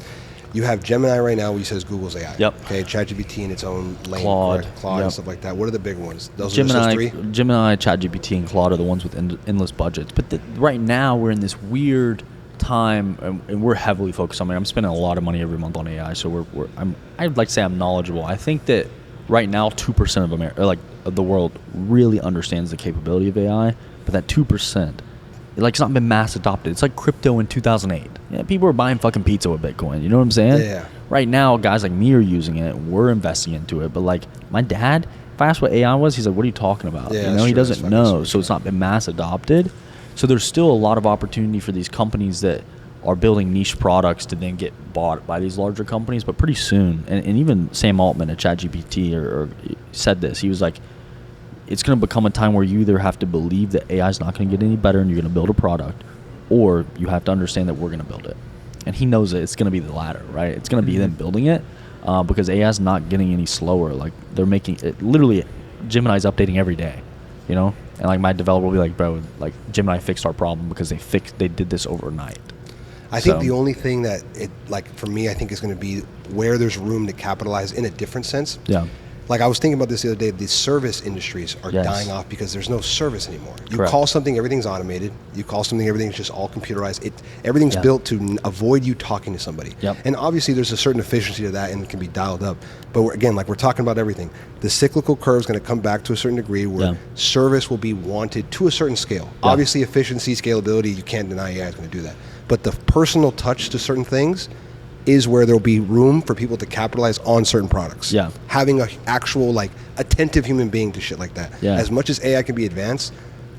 You have Gemini right now, which says Google's AI. Yep. Okay, ChatGPT in its own lane, Claude and stuff like that. What are the big ones? Those Gemini, are those 3? Gemini, ChatGPT, and Claude are the ones with endless budgets. But right now, we're in this weird time, and we're heavily focused on it. I'm spending a lot of money every month on AI, so I'd like to say I'm knowledgeable. I think that right now, 2% of America, like of the world, really understands the capability of AI. But that 2%. Like, it's not been mass adopted. It's like crypto in 2008. Yeah, people are buying fucking pizza with Bitcoin. You know what I'm saying? Yeah. Right now, guys like me are using it. We're investing into it. But, like, my dad, if I asked what AI was, he's like, what are you talking about? Yeah, you know, he doesn't know. So it's not been mass adopted. So there's still a lot of opportunity for these companies that are building niche products to then get bought by these larger companies. But pretty soon, and even Sam Altman at ChatGPT or said this. He was like, it's going to become a time where you either have to believe that AI is not going to get any better and you're going to build a product, or you have to understand that we're going to build it. And he knows that it's going to be the latter, right? It's going to be them building it because AI is not getting any slower. Like, they're making it literally, Gemini's updating every day, you know? And like my developer will be like, bro, like Gemini fixed our problem because they did this overnight. I think the only thing that for me, I think is going to be where there's room to capitalize in a different sense. Yeah. Like, I was thinking about this the other day. The service industries are dying off because there's no service anymore. You call something, everything's automated. You call something, everything's just all computerized. Everything's built to avoid you talking to somebody. Yep. And obviously, there's a certain efficiency to that, and it can be dialed up. But we're talking about everything. The cyclical curve is going to come back to a certain degree where service will be wanted to a certain scale. Yeah. Obviously, efficiency, scalability, you can't deny AI is going to do that. But the personal touch to certain things is where there'll be room for people to capitalize on certain products. Yeah. Having an actual, like, attentive human being to shit like that. Yeah. As much as AI can be advanced,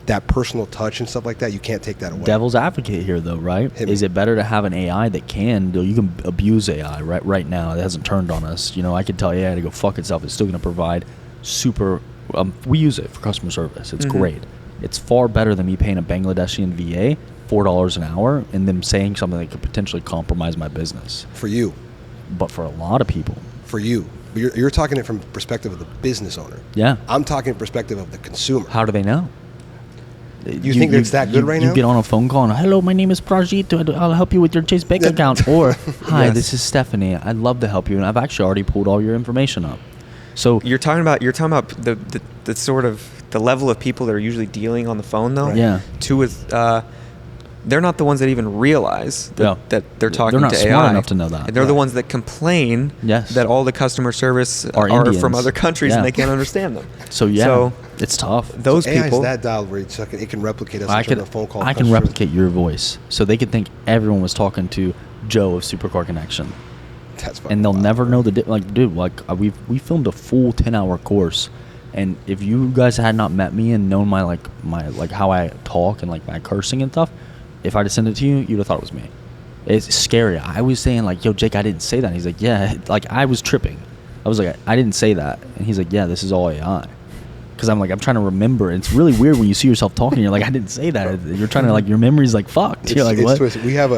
that personal touch and stuff like that, you can't take that away. Devil's advocate here, though, right? Is it better to have an AI that you can abuse AI right now? It hasn't turned on us. You know, I could tell AI to go fuck itself. It's still going to provide we use it for customer service. It's great. It's far better than me paying a Bangladeshi VA $4 an hour and them saying something that could potentially compromise my business. For you. But for a lot of people. For you. You're talking it from the perspective of the business owner. Yeah. I'm talking perspective of the consumer. How do they know? You think it's that good right now? You get on a phone call and, hello, my name is Prajit. I'll help you with your Chase Bank account. Or, hi, this is Stephanie. I'd love to help you. And I've actually already pulled all your information up. So you're talking about the sort of the level of people that are usually dealing on the phone, though. Right. Yeah. They're not the ones that even realize that they're talking to AI. They're not smart enough to know that. And they're the ones that complain that all the customer service are from other countries and they can't understand them. So it's tough. Those people. AI's that dialed where it can replicate us on a phone call. I can replicate your voice, so they could think everyone was talking to Joe of Supercar Connection. That's fucking and they'll wild, never know we filmed a full 10-hour course. And if you guys had not met me and known my how I talk and like my cursing and stuff, if I'd have sent it to you, you'd have thought it was me. It's scary. I was saying like, yo, Jake, I didn't say that. And he's like, yeah. Like, I was tripping. I was like, I didn't say that. And he's like, yeah, this is all AI. Because I'm trying to remember. It's really weird when you see yourself talking. You're like, I didn't say that. You're trying to your memory's like fucked. You're like, what? Twisted. We have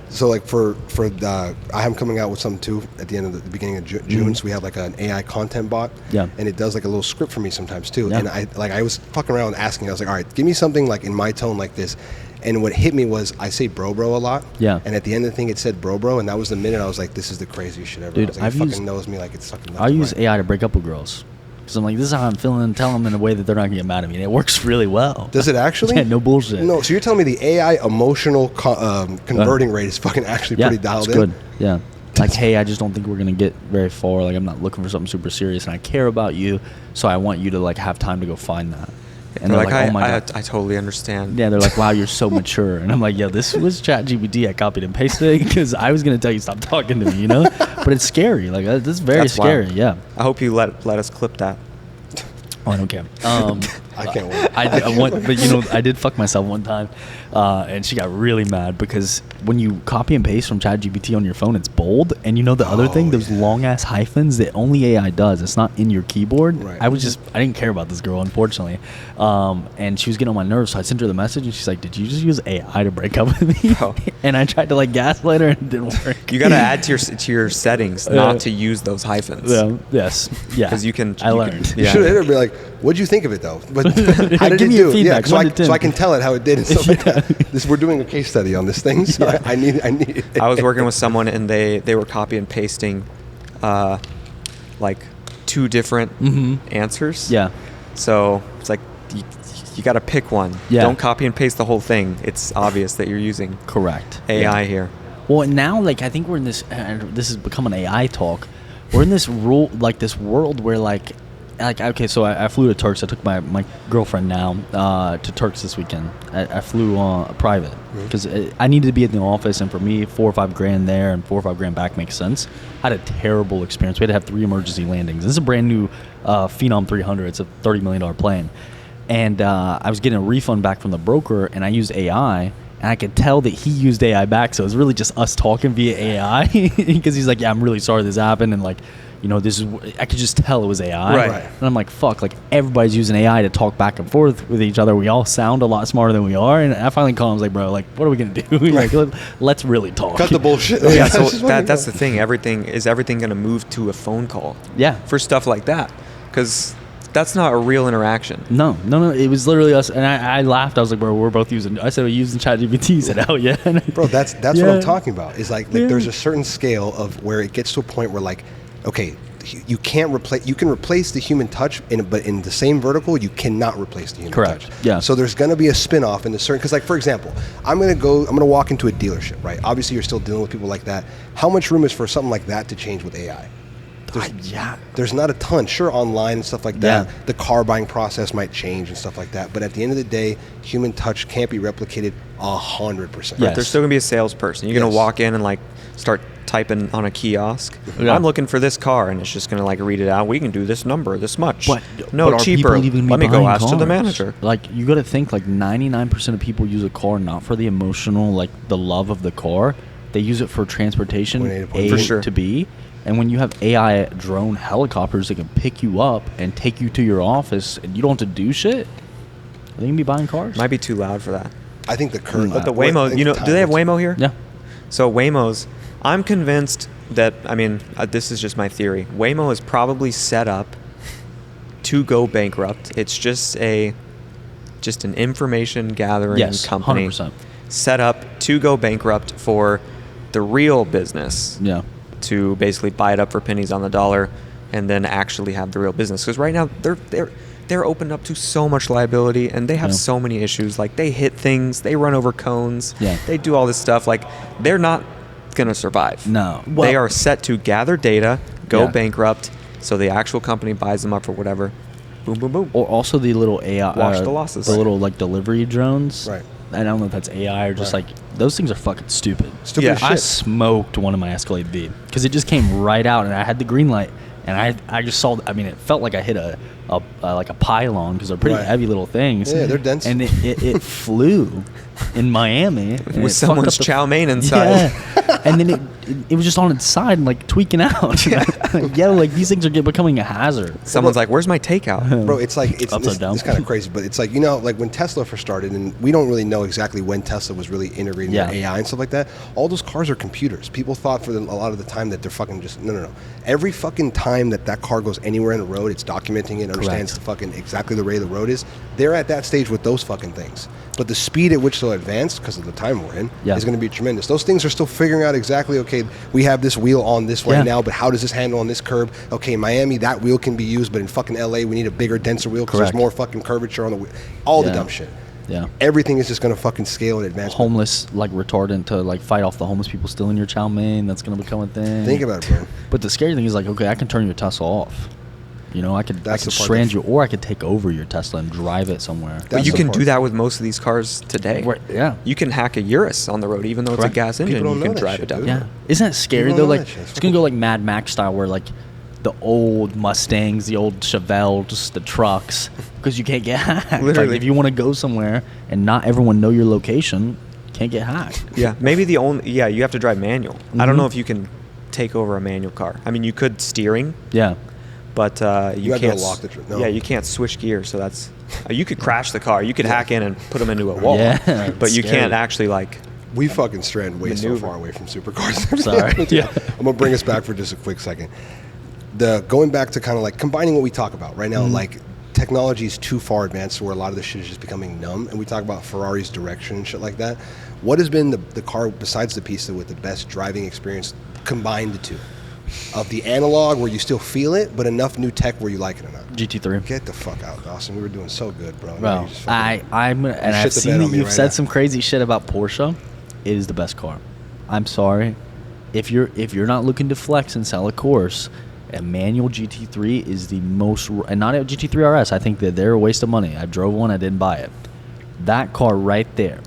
So like for I am coming out with something too at the end of the beginning of June. So we have like an AI content bot. Yeah. And it does like a little script for me sometimes too. Yeah. And I was fucking around asking. I was like, all right, give me something like in my tone like this. And what hit me was I say bro a lot. Yeah. And at the end of the thing it said bro, and that was the minute I was like, this is the craziest shit ever. Dude, I was like, it fucking knows me like it's fucking nuts. I use AI to break up with girls. Because I'm like, this is how I'm feeling, and tell them in a way that they're not going to get mad at me. And it works really well. Does it actually? Yeah, no bullshit. No, so you're telling me the AI emotional converting rate is fucking actually pretty dialed in? Yeah, it's good. Yeah. Like, hey, I just don't think we're going to get very far. Like, I'm not looking for something super serious, and I care about you, so I want you to, have time to go find that. And they're like, oh my God. I totally understand. Yeah, they're like, wow, you're so mature. And I'm like, yo, this was ChatGPT. I copied and pasted it because I was going to tell you stop talking to me, you know? But it's scary. That's very scary. Wild. Yeah. I hope you let us clip that. Oh, I don't care. I can't wait. I did fuck myself one time, and she got really mad because when you copy and paste from ChatGPT on your phone, it's bold, and the other thing, those long ass hyphens that only AI does. It's not in your keyboard. Right. I didn't care about this girl, unfortunately, and she was getting on my nerves. So I sent her the message, and she's like, "Did you just use AI to break up with me?" Oh. And I tried to like gaslight her, and it didn't work. You got to add to your settings not to use those hyphens. Yes. Yeah. Because you can. I learned. You should have hit her and be like, "What'd you think of it, though? But how did Give it me do? feedback, so 1 to 10. I can tell it how it did and stuff like that. We're doing a case study on this thing, so I need it. I was working with someone and they were copy and pasting, like 2 different answers. Yeah. So it's like you got to pick one. Yeah. Don't copy and paste the whole thing. It's obvious that you're using Correct. AI here. Well, now, like, I think we're in this. This has become an AI talk. We're in this this world where, like, okay. So I flew to Turks. I took my girlfriend now to Turks this weekend. I flew private because I needed to be in the office, and for me, $4 or $5 grand there and $4 or $5 grand back makes sense. I had a terrible experience. We had to have 3 emergency landings. This is a brand new Phenom 300. It's a $30 million plane, and I was getting a refund back from the broker, and I used AI. And I could tell that he used AI back, so it was really just us talking via AI. Because he's like, "Yeah, I'm really sorry this happened," and like, this is. I could just tell it was AI. Right. And I'm like, "Fuck!" Like everybody's using AI to talk back and forth with each other. We all sound a lot smarter than we are. And I finally called him. I was like, "Bro, like, what are we gonna do? Like, let's really talk." Cut the bullshit. Yeah. So that's the thing. Everything going to move to a phone call? Yeah. For stuff like that, because that's not a real interaction. No. It was literally us, and I laughed. I was like, "Bro, we're both using." I said, "We're using ChatGPT." He said, "Oh yeah." Bro, that's what I'm talking about. Is like there's a certain scale of where it gets to a point where like, okay, you can't replace. You can replace the human touch, but in the same vertical, you cannot replace the human Correct. touch. Yeah. So there's going to be a spin-off in the certain. Because like for example, I'm going to walk into a dealership, right? Obviously, you're still dealing with people like that. How much room is for something like that to change with AI? There's not a ton. Sure, online and stuff like that. The car buying process might change and stuff like that. But at the end of the day, human touch can't be replicated 100%. Yes. There's still going to be a salesperson. You're going to walk in and like start typing on a kiosk. Yeah. I'm looking for this car, and it's just going to like read it out. We can do this number, this much. But no, are cheaper. people even Let me go ask buying to the cars? manager. Like you got to think like 99% of people use a car not for the emotional, like the love of the car. They use it for transportation, For sure. to B. And when you have AI drone helicopters that can pick you up and take you to your office and you don't have to do shit, they can be buying cars. Might be too loud for that. I think the current. But the Waymo, do they have Waymo here? Yeah. So Waymos, I'm convinced that, this is just my theory. Waymo is probably set up to go bankrupt. It's just an information gathering company 100%. set up to go bankrupt for the real business. Yeah. To basically buy it up for pennies on the dollar and then actually have the real business. Because right now they're opened up to so much liability, and they have so many issues. Like they hit things, they run over cones, they do all this stuff. Like they're not gonna survive. No. They are set to gather data, go bankrupt, so the actual company buys them up for whatever. Boom, boom, boom. Or also the little AI, Wash the losses. The little like delivery drones. Right. I don't know if that's AI or just like those things are fucking stupid. Stupid as I shit. smoked one of my Escalade V because it just came right out and I had the green light and I just saw. I mean, it felt like I hit a pylon because they're pretty heavy little things. Yeah, they're dense. And it flew in Miami with someone's chow mein inside. Yeah. And then it was just on its side and like tweaking out. Like these things are becoming a hazard. Someone's like, "Where's my takeout?" Bro, it's like it's Upside down. kind of crazy, but it's like like when Tesla first started, and we don't really know exactly when Tesla was really integrating their AI and stuff like that. All those cars are computers. People thought for a lot of the time that they're fucking just no. Every fucking time that car goes anywhere in the road, it's documenting it, understands the fucking exactly the way the road is. They're at that stage with those fucking things. But the speed at which they'll advance, because of the time we're in, is going to be tremendous. Those things are still figuring out exactly, okay, we have this wheel on this right now, but how does this handle on this curb? Okay, Miami, that wheel can be used, but in fucking LA, we need a bigger, denser wheel because there's more fucking curvature on the wheel. All the dumb shit. Yeah. Everything is just going to fucking scale and advance. Homeless, like retardant to like fight off the homeless people stealing your chow mein. That's going to become a thing. Think about it, bro. But the scary thing is like, okay, I can turn your Tesla off. I could strand you, or I could take over your Tesla and drive it somewhere. But you can do that with most of these cars today. Right, yeah. You can hack a Urus on the road, even though it's a gas engine. You can drive it down. Yeah. Isn't that scary though? Like it's gonna go like Mad Max style, where like the old Mustangs, the old Chevelles, the trucks, because you can't get hacked. Literally. Like, if you want to go somewhere and not everyone know your location, you can't get hacked. Yeah, maybe you have to drive manual. I don't know if you can take over a manual car. I mean, you could steering. Yeah. But you have can't. to lock no. Yeah, you can't switch gears. So that's you could crash the car. You could hack in and put them into a wall. Yeah, but you scary. can't actually like. We fucking strand way so Maneuver. far away from supercars. Sorry. Yeah. I'm gonna bring us back for just a quick second. Going back to kind of like combining what we talk about right now, like technology is too far advanced where a lot of this shit is just becoming numb, and we talk about Ferrari's direction and shit like that. What has been the car besides the Pista with the best driving experience? Combine the two. Of the analog where you still feel it, but enough new tech where you like it or not. GT3. Get the fuck out, Dawson. We were doing so good, bro. Bro, I've shit the seen bed that on me you've right said now. some crazy shit about Porsche. It is the best car. I'm sorry. If you're not looking to flex and sell a course, a manual GT3 is the most, and not a GT3 RS. I think that they're a waste of money. I drove one. I didn't buy it. That car right there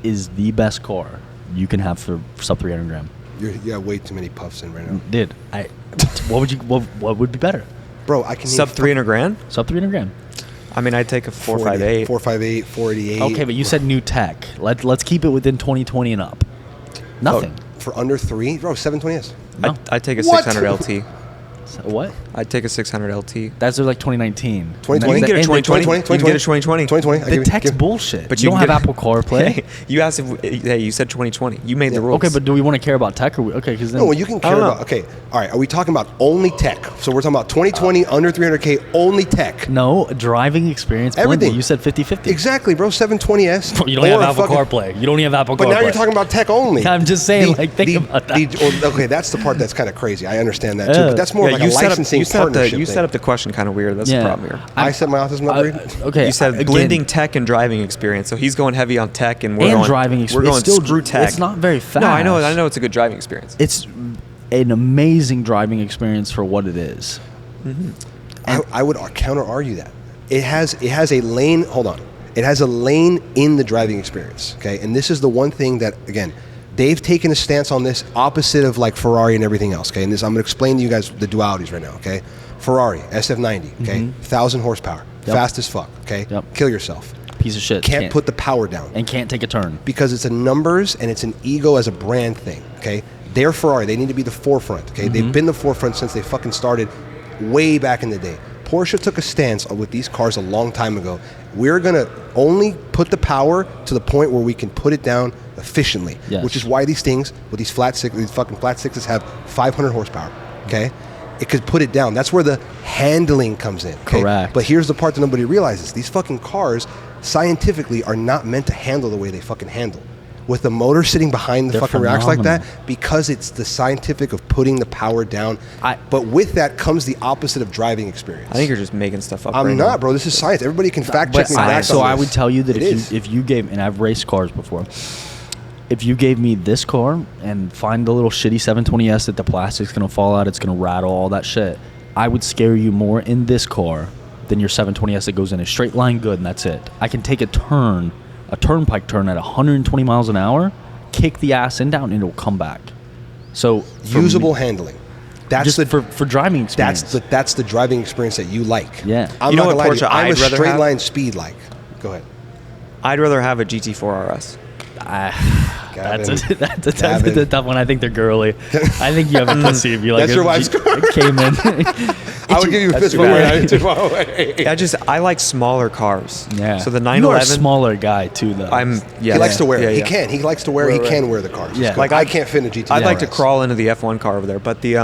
is the best car you can have for sub 300 grand. You have way too many puffs in right now. Dude, what would be better? Bro, I can Sub 300 grand? Sub 300 grand. I mean, I'd take a 458. 458, 488. Okay, but you said new tech. Let's keep it within 2020 and up. Nothing. For under 3? Bro, 720S. No. I'd take a What? 600 LT. So what? I'd take a 600 LT. That's like 2019. 2020? You can get a And 2020. 2020, You can get a 2020. 2020. The tech's bullshit. But you you don't can have get- Apple CarPlay. Hey, you asked if hey, you said 2020. You made the rules. Okay, but do we want to care about tech? Okay, because then No, well, you can care don't know. about. Okay, all right. Are we talking about only tech? So we're talking about 2020 under 300K only tech. no driving experience. blended. Everything. You said 50-50. Exactly, bro. 720S. You don't have or Apple fucking- CarPlay. You don't even have Apple But CarPlay. now you're talking about tech only. I'm just saying, think about that. Okay, that's the part that's kind of crazy. I understand that too. Yeah. But that's more Yeah, like a licensing partnership You thing. set up the question kind of weird. That's the problem here. I set my autism number. Okay, You said again, blending tech and driving experience. So he's going heavy on tech, and we're and going driving We're experience. going Still, screw tech. It's not very fast. No, I know. It's a good driving experience. It's an amazing driving experience for what it is. I would counter argue that it has a lane. Hold on, it has a lane in the driving experience. Okay, and this is the one thing that again, they've taken a stance on this opposite of like Ferrari and everything else. Okay, and this I'm going to explain to you guys the dualities right now. Okay, Ferrari SF90. Okay, 1,000 horsepower, fast as fuck. Okay, kill yourself. Piece of shit. Can't put the power down and can't take a turn. because it's a numbers and it's an ego as a brand thing. Okay, they're Ferrari. They need to be the forefront. Okay, they've been the forefront since they fucking started way back in the day. Porsche took a stance with these cars a long time ago. We're going to only put the power to the point where we can put it down efficiently, Yes. which is why these things with these fucking flat sixes have 500 horsepower, okay? It could put it down. That's where the handling comes in. Okay? Correct. But here's the part that nobody realizes. These fucking cars scientifically are not meant to handle the way they fucking handle. With the motor sitting behind the They're fucking reacts like that, phenomenal. because it's the scientific of putting the power down. But with that comes the opposite of driving experience. I think you're just making stuff up. I'm right not, now. bro. This is science. Everybody can fact But check me back so on I this. would tell you that It is. if you gave, and I've raced cars before, if you gave me this car and find the little shitty 720S that the plastic's gonna fall out, it's gonna rattle, all that shit, I would scare you more in this car than your 720S that goes in a straight line good and that's it. I can take a turnpike turn at 120 miles an hour, kick the ass end down, and it'll come back. So for usable me- handling. That's just the for driving experience. that's the driving experience that you like. Yeah. I'm You know not what gonna lie to Porsche you. I'm I'd a rather straight have? line speed like. Go ahead. I'd rather have a GT4 RS. That's Gavin. a tough one. I think they're girly. I think you have a pussy if you like. That's your wife's car. Came in. I would give you a That's fist too bump bad. right now, too far away. I like smaller cars. Yeah. So the You are a 911. smaller guy too, though. He likes to wear it. Yeah, yeah. He likes to wear it. He can wear the cars. Yeah. Like Like, I can't fit in a GT. I'd like to RS. crawl into the F1 car over there, but the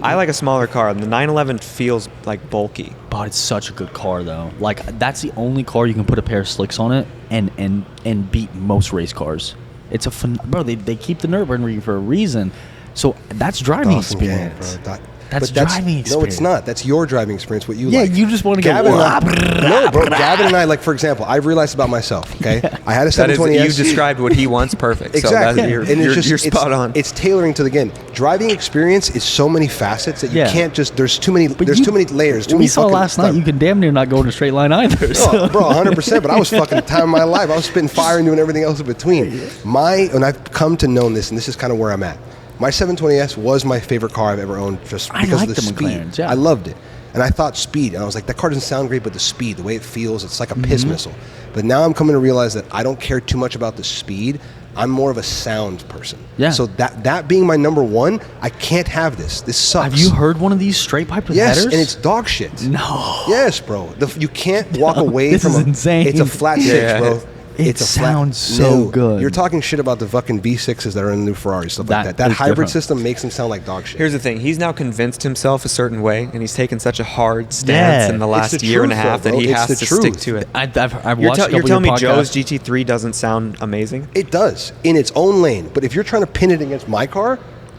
I like a smaller car. The 911 feels like bulky. But it's such a good car, though. Like that's the only car you can put a pair of slicks on it and beat most race cars. It's a bro. They keep the Nürburgring for a reason. So that's driving Dawson Gant, experience. bro. That's But driving No, experience. it's not. That's your driving experience. What you Yeah, like. you just wanna go, Gavin and I- "Wah, No, bro. Gavin and I, like for example, I've realized about myself. Okay, I had a That is, 720S. you described what he wants perfect. Exactly. So And you're spot on. It's tailoring to the game. Driving experience is so many facets that you Yeah. can't just. There's too many. But There's too many layers. Too We many saw fucking last night. stuff. You can damn near not go in a straight line either. So. Oh, bro, 100%. But I was fucking the time of my life. I was spitting fire and doing everything else in between. And I've come to know this, and this is kind of where I'm at. My 720S was my favorite car I've ever owned just because of the speed. McLarens, yeah. I loved it. And I thought speed. And I was like, that car doesn't sound great, but the speed, the way it feels, it's like a piss missile. But now I'm coming to realize that I don't care too much about the speed. I'm more of a sound person. Yeah. So that being my number one, I can't have this. This sucks. Have you heard one of these straight pipe with Yes, headers? and it's dog shit. No. Yes, bro. You can't walk away this from is insane. It's a flat six, bro. It sounds so good. You're talking shit about the fucking V6s that are in the new Ferrari, stuff like that. That hybrid different. system makes them sound like dog shit. Here's the thing. He's now convinced himself a certain way, and he's taken such a hard stance in the last It's the year and a truth, half though, that he bro. has It's to the stick truth. to it. I've You're, watched a couple you're telling me of your Joe's podcasts. GT3 doesn't sound amazing? It does in its own lane, but if you're trying to pin it against my car,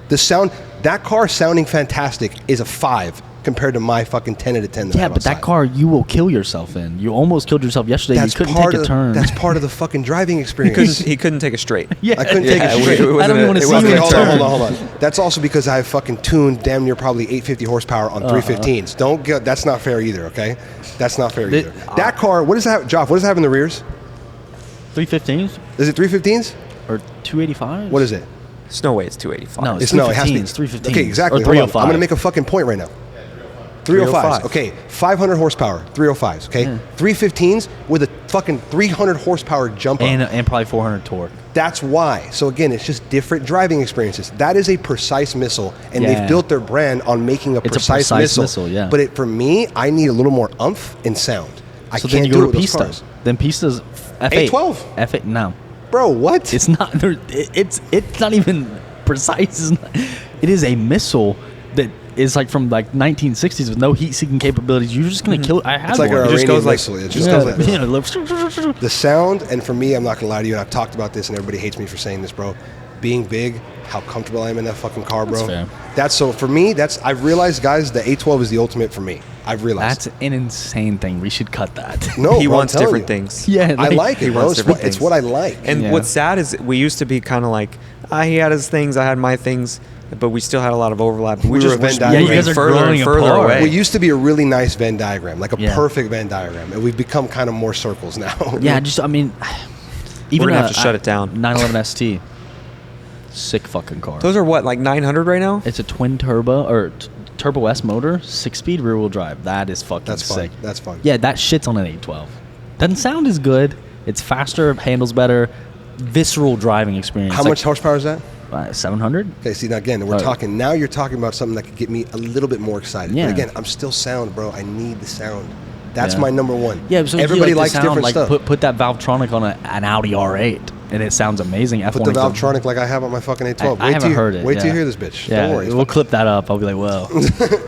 the sound, that car sounding fantastic is a 5 compared to my fucking 10 out of 10. Yeah, but that car you will kill yourself in. You almost killed yourself yesterday. You couldn't take a turn. That's part of the fucking driving experience. He couldn't take a straight. Yeah. I couldn't take it straight. I don't even want to see Okay, you hold turn. on. That's also because I have fucking tuned damn near probably 850 horsepower on 315s. Don't get, that's not fair either, okay? That's not fair either. That car, what does it have, Joff, what does it have in the rears? 315s Is it 315s? or 285s? What is it? There's no way it's 285. No, It's no, it has to be. 315s. Okay, exactly. Or Hold on. 305. I'm going to make a fucking point right now. 305s. Okay, 500 horsepower, 305s, okay? 315s with a fucking 300 horsepower jump up. And probably 400 torque. That's why. So again, it's just different driving experiences. That is a precise missile, and they've built their brand on making a precise missile. Yeah. But for me, I need a little more oomph and sound. I So can't then you do go it to with those Pista. cars. Then Pista's F8. A12. F8, no. Bro, what? It's not. It's not even precise. It is a missile that is like from like 1960s with no heat-seeking capabilities. You're just gonna kill it. I had It's like one. an It just Iranian goes like- missile. It just goes like this. Yeah, The sound, and for me, I'm not gonna lie to you, and I've talked about this, and everybody hates me for saying this, bro. Being big, how comfortable I am in that fucking car, bro. That's fair. That's so for me. I've realized, guys, the A12 is the ultimate for me. I've realized. That's an insane thing. We should cut that. No, He bro, I'm wants telling different you. things. Yeah, I like it, bro. wants different It's things. what I like. And Yeah. what's sad is we used to be kind of like, he had his things, I had my things, but we still had a lot of overlap. We were just a Venn we're diagram. Yeah, you guys are further growing and further apart. away. We used to be a really nice Venn diagram, like a Yeah. perfect Venn diagram, and we've become kind of more circles now. Yeah, I mean, even gonna have to shut it down. 911 ST, sick fucking car. Those are what, like 900 right now? It's a twin turbo or turbo S motor, 6-speed rear wheel drive. That is fucking That's fun. sick. That's fun. Yeah, that shit's on an 812. Doesn't sound as good. It's faster, handles better, visceral driving experience. How much horsepower is that? 700. Okay, see, now again, we're talking. Now you're talking about something that could get me a little bit more excited. Yeah. But again, I'm still sound, bro. I need the sound. That's Yeah. my number one. Yeah, so everybody you like likes the sound, different like stuff. Put that Valvetronic on an Audi R8, and it sounds amazing. Put the Valvetronic like I have on my fucking A12. I haven't heard it. Wait till yeah. you hear this bitch. Yeah, Don't worry. It's we'll fucking- clip that up. I'll be like, whoa.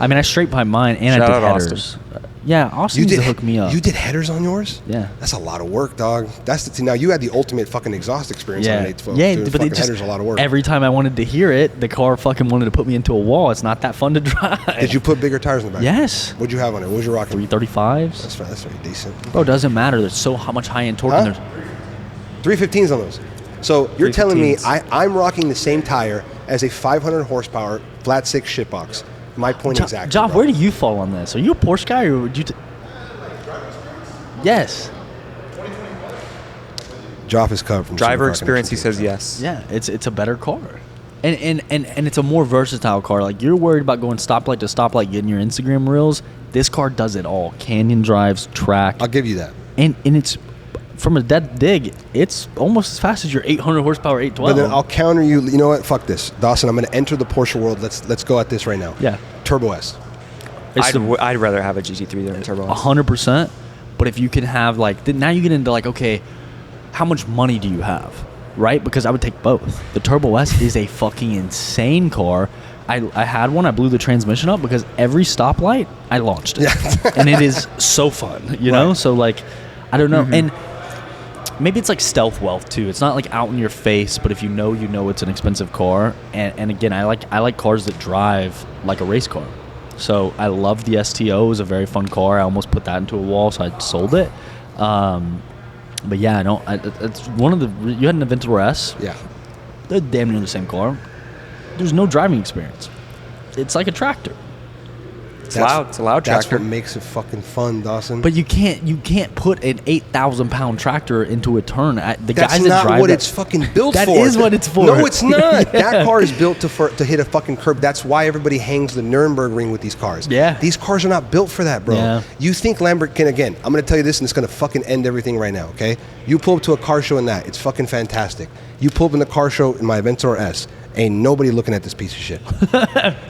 I mean, I straight pipe mine, and Shout I out did Austin. headers. Yeah, Austin used to hook me up. You did headers on yours? Yeah. That's a lot of work, dog. That's the now you had the ultimate fucking exhaust experience on an A12. Yeah, Doing but fucking it just headers a lot of work. every time I wanted to hear it, the car fucking wanted to put me into a wall. It's not that fun to drive. Did you put bigger tires in the back? Yes. What'd you have on it? What was you rocking? 335s? That's very decent. Bro, it doesn't matter. There's so much high-end torque. Huh? And there's 315s on those. So you're telling me 315s. I'm rocking the same tire as a 500 horsepower flat six shitbox. My point exactly. Job, bro. where do you fall on this? Are you a Porsche guy or would you? Yes. Joff is covered from Driver Supercar experience, he Connection. says yes. Yeah, it's a better car. And it's a more versatile car. Like, you're worried about going stoplight to stoplight, getting your Instagram reels. This car does it all. Canyon drives, track. I'll give you that. And it's, from a dead dig, it's almost as fast as your 800 horsepower 812. But then I'll counter you. You know what? Fuck this, Dawson. I'm going to enter the Porsche world. Let's go at this right now. Yeah. Turbo S. It's I'd rather have a GT3 than a Turbo S. 100%. But if you can have, like, now you get into, like, okay, how much money do you have? Right? Because I would take both. The Turbo S is a fucking insane car. I had one. I blew the transmission up because every stoplight, I launched it. Yeah. And it is so fun, you know? So, like, I don't know. And maybe it's like stealth wealth, too. It's not, like, out in your face, but if you know it's an expensive car. And again, I like cars that drive like a race car. So I love the STO. It was a very fun car. I almost put that into a wall, so I sold it. But yeah, I don't. It's one of the. You had an Aventador S. Yeah. They're damn near the same car. There's no driving experience. It's like a tractor. It's loud. It's a loud That's tractor. what makes it fucking fun, Dawson. But you can't put an 8,000-pound tractor into a turn. The That's guys that not drive what that, it's fucking built That for. is what it's for. No, it's not. Yeah. That car is built to hit a fucking curb. That's why everybody hangs the Nürburgring with these cars. Yeah. These cars are not built for that, bro. Yeah. You think Lamborghini, again, I'm going to tell you this and it's going to fucking end everything right now, okay? You pull up to a car show in that. It's fucking fantastic. You pull up in the car show in my Aventador S. Ain't nobody looking at this piece of shit.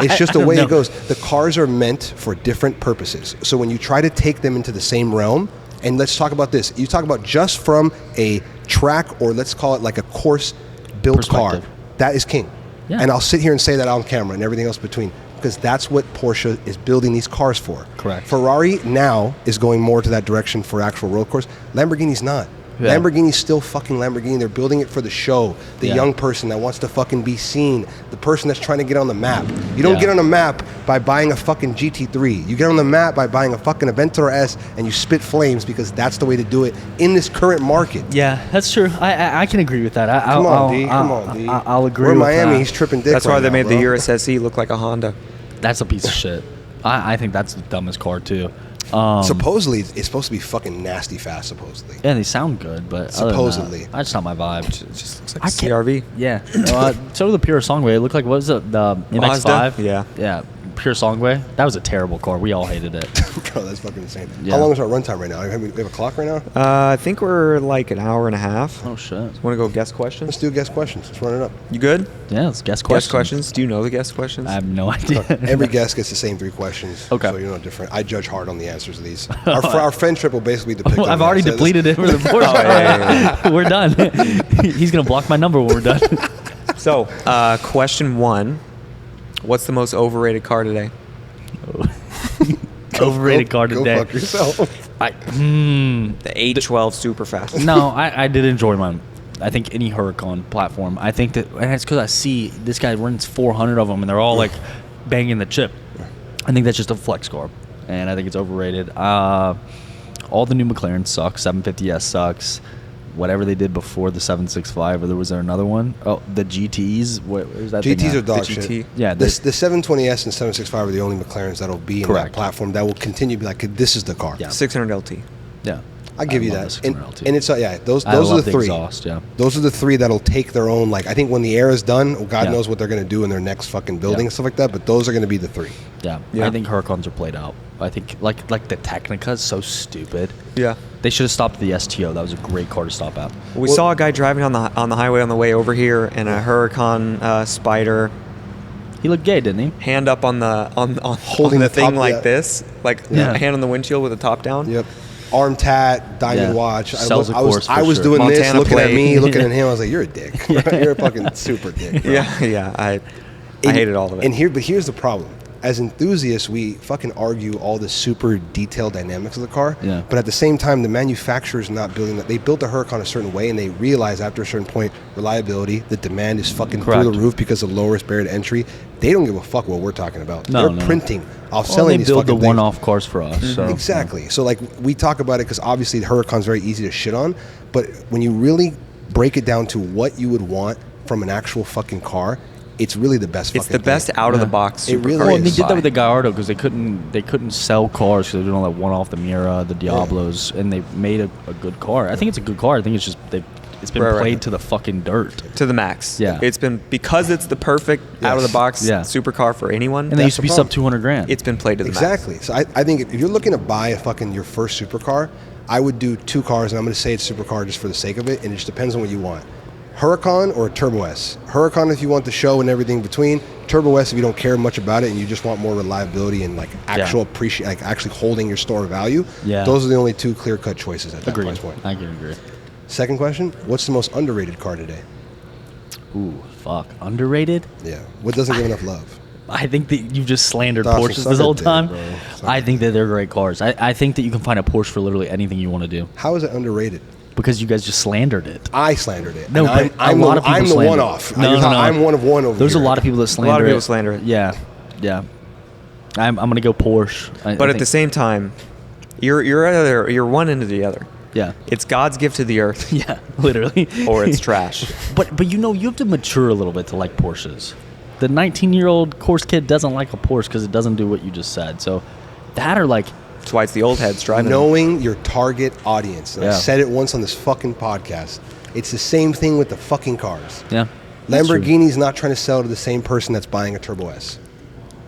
It's just the way it goes. The cars are meant for different purposes. So when you try to take them into the same realm, and let's talk about this. You talk about just from a track, or let's call it like a course-built car. Perspective. That is king. Yeah. And I'll sit here and say that on camera and everything else between, because that's what Porsche is building these cars for. Correct. Ferrari now is going more to that direction for actual road course. Lamborghini's not. Yeah. Lamborghini's still fucking Lamborghini. They're building it for the show. The young person that wants to fucking be seen. The person that's trying to get on the map. You don't get on the map by buying a fucking GT3. You get on the map by buying a fucking Aventador S and you spit flames, because that's the way to do it in this current market. Yeah, that's true. I can agree with that. Come on, D. Come on, D. I'll agree We're in with Miami. that. He's tripping dick That's why right they now, made bro. the Urus SE look like a Honda. That's a piece of shit. I think that's the dumbest car, too. Supposedly, it's supposed to be fucking nasty fast, supposedly. Yeah, they sound good, but Supposedly. that's not my vibe. It just looks like I a can't- CRV. Yeah. So did the Pure Songway. It looked like, what was it, the MX-5? Mazda? Yeah. Yeah, Pure Songway. That was a terrible car. We all hated it. Bro, that's fucking insane. Yeah. How long is our runtime right now? We have a clock right now? I think we're like an hour and a half. Oh, shit. Want to go guess questions? Let's do guest questions. Let's run it up. You good? Yeah, let's guess Guess questions. questions. Do you know the guess questions? I have no idea. Every guest gets the same 3 questions. Okay. So you're no different. I judge hard on the answers of these. Our friend trip will basically depict. I've on already the answers. depleted it for the Porsche. yeah. We're done. He's going to block my number when we're done. So, question 1. What's the most overrated car today? Overrated car Go today. fuck yourself. The 812 Superfast. No, I did enjoy mine. I think any Huracan platform. I think that, and it's because I see this guy runs 400 of them, and they're all like banging the chip. I think that's just a flex car, and I think it's overrated. All the new McLarens suck. 750S sucks. Whatever they did before the 765, or was there another one? Oh, the GTs. Where's that? GTs thing are at? dog The shit. GT. Yeah, The 720S and 765 are the only McLarens that'll be in Correct. that platform that will continue to be like, this is the car. Yeah. 600 LT. Yeah, I give you love that. the And, 600 LT. and it's those I are love the 3. exhaust, yeah. Those are the 3 that'll take their own, like, I think when the era's done, God Yeah. knows what they're going to do in their next fucking building Yeah. and stuff like that, but those are going to be the 3. Yeah. Yeah. I think Huracans are played out. I think like the Technica is so stupid. Yeah. They should have stopped at the STO. That was a great car to stop at. We saw a guy driving on the highway on the way over here in a Huracan Spider, He looked gay, didn't he? hand up on the Holding the the thing top, like yeah. this, like Yeah. a hand on the windshield with the top down. Yep. Arm tat, diamond Yeah. watch. Sells a course for I was sure. doing this, Montana looking at plate. me, looking at him. I was like, you're a dick. You're a fucking super dick. Bro. Yeah. I hated all of it. And here's the problem. As enthusiasts, we fucking argue all the super detailed dynamics of the car. Yeah. But at the same time, the manufacturer's not building that. They built the Huracan a certain way, and they realize after a certain point, reliability, the demand is fucking Correct. through the roof because of lowest barrier to entry. They don't give a fuck what we're talking about. No, They're no. printing off Well, selling they these build the fucking things. one-off cars for us. So, Exactly. So, like, we talk about it because obviously the Huracan's very easy to shit on, but when you really break it down to what you would want from an actual fucking car, it's really the best It's fucking the best thing. out of the box. It really supercar Well, is. they you did that buy. with the Gallardo because they couldn't sell cars because they're doing all that one-off, the Mira, the Diablos, and they made a good car. I think it's a good car. I think it's just it's been Right. played to the fucking dirt. to the max. Yeah. It's been, because it's the perfect out of the box Yeah. supercar for anyone. And they used to be the sub problem. 200 grand. It's been played to the Exactly. So I think if you're looking to buy a fucking your first supercar, I would do 2 cars, and I'm going to say it's supercar just for the sake of it, and it just depends on what you want. Huracan or Turbo S. Huracan if you want the show and everything between. Turbo S if you don't care much about it and you just want more reliability and like actual like actually holding your store value. Yeah. Those are the only 2 clear-cut choices at that Agreed. price point. I can agree. Second question: what's the most underrated car today? Ooh, fuck. Underrated? Yeah. What doesn't get enough love? I think that you've just slandered Dawson, Porsches suck this a whole dick, time. bro. Suck I a think that they're great cars. I think that you can find a Porsche for literally anything you want to do How is it underrated? because you guys just slandered it. I slandered it. No, And but a lot of people I'm the slander it. one-off. No, no. I'm one of one over There's here. a lot of people that slander it. lot of people slander it. Yeah, yeah. I'm gonna go Porsche. But at the same time, you're one end of the other. yeah, It's God's gift to the earth, yeah, literally. or it's trash. But you know you have to mature a little bit to like Porsches. the 19-year-old course kid doesn't like a Porsche because it doesn't do what you just said. So that are like, That's why it's the old heads driving. Knowing your target audience. And I Yeah. said it once on this fucking podcast. It's the same thing with the fucking cars. yeah. that's true. Lamborghini's not trying to sell to the same person that's buying a Turbo S.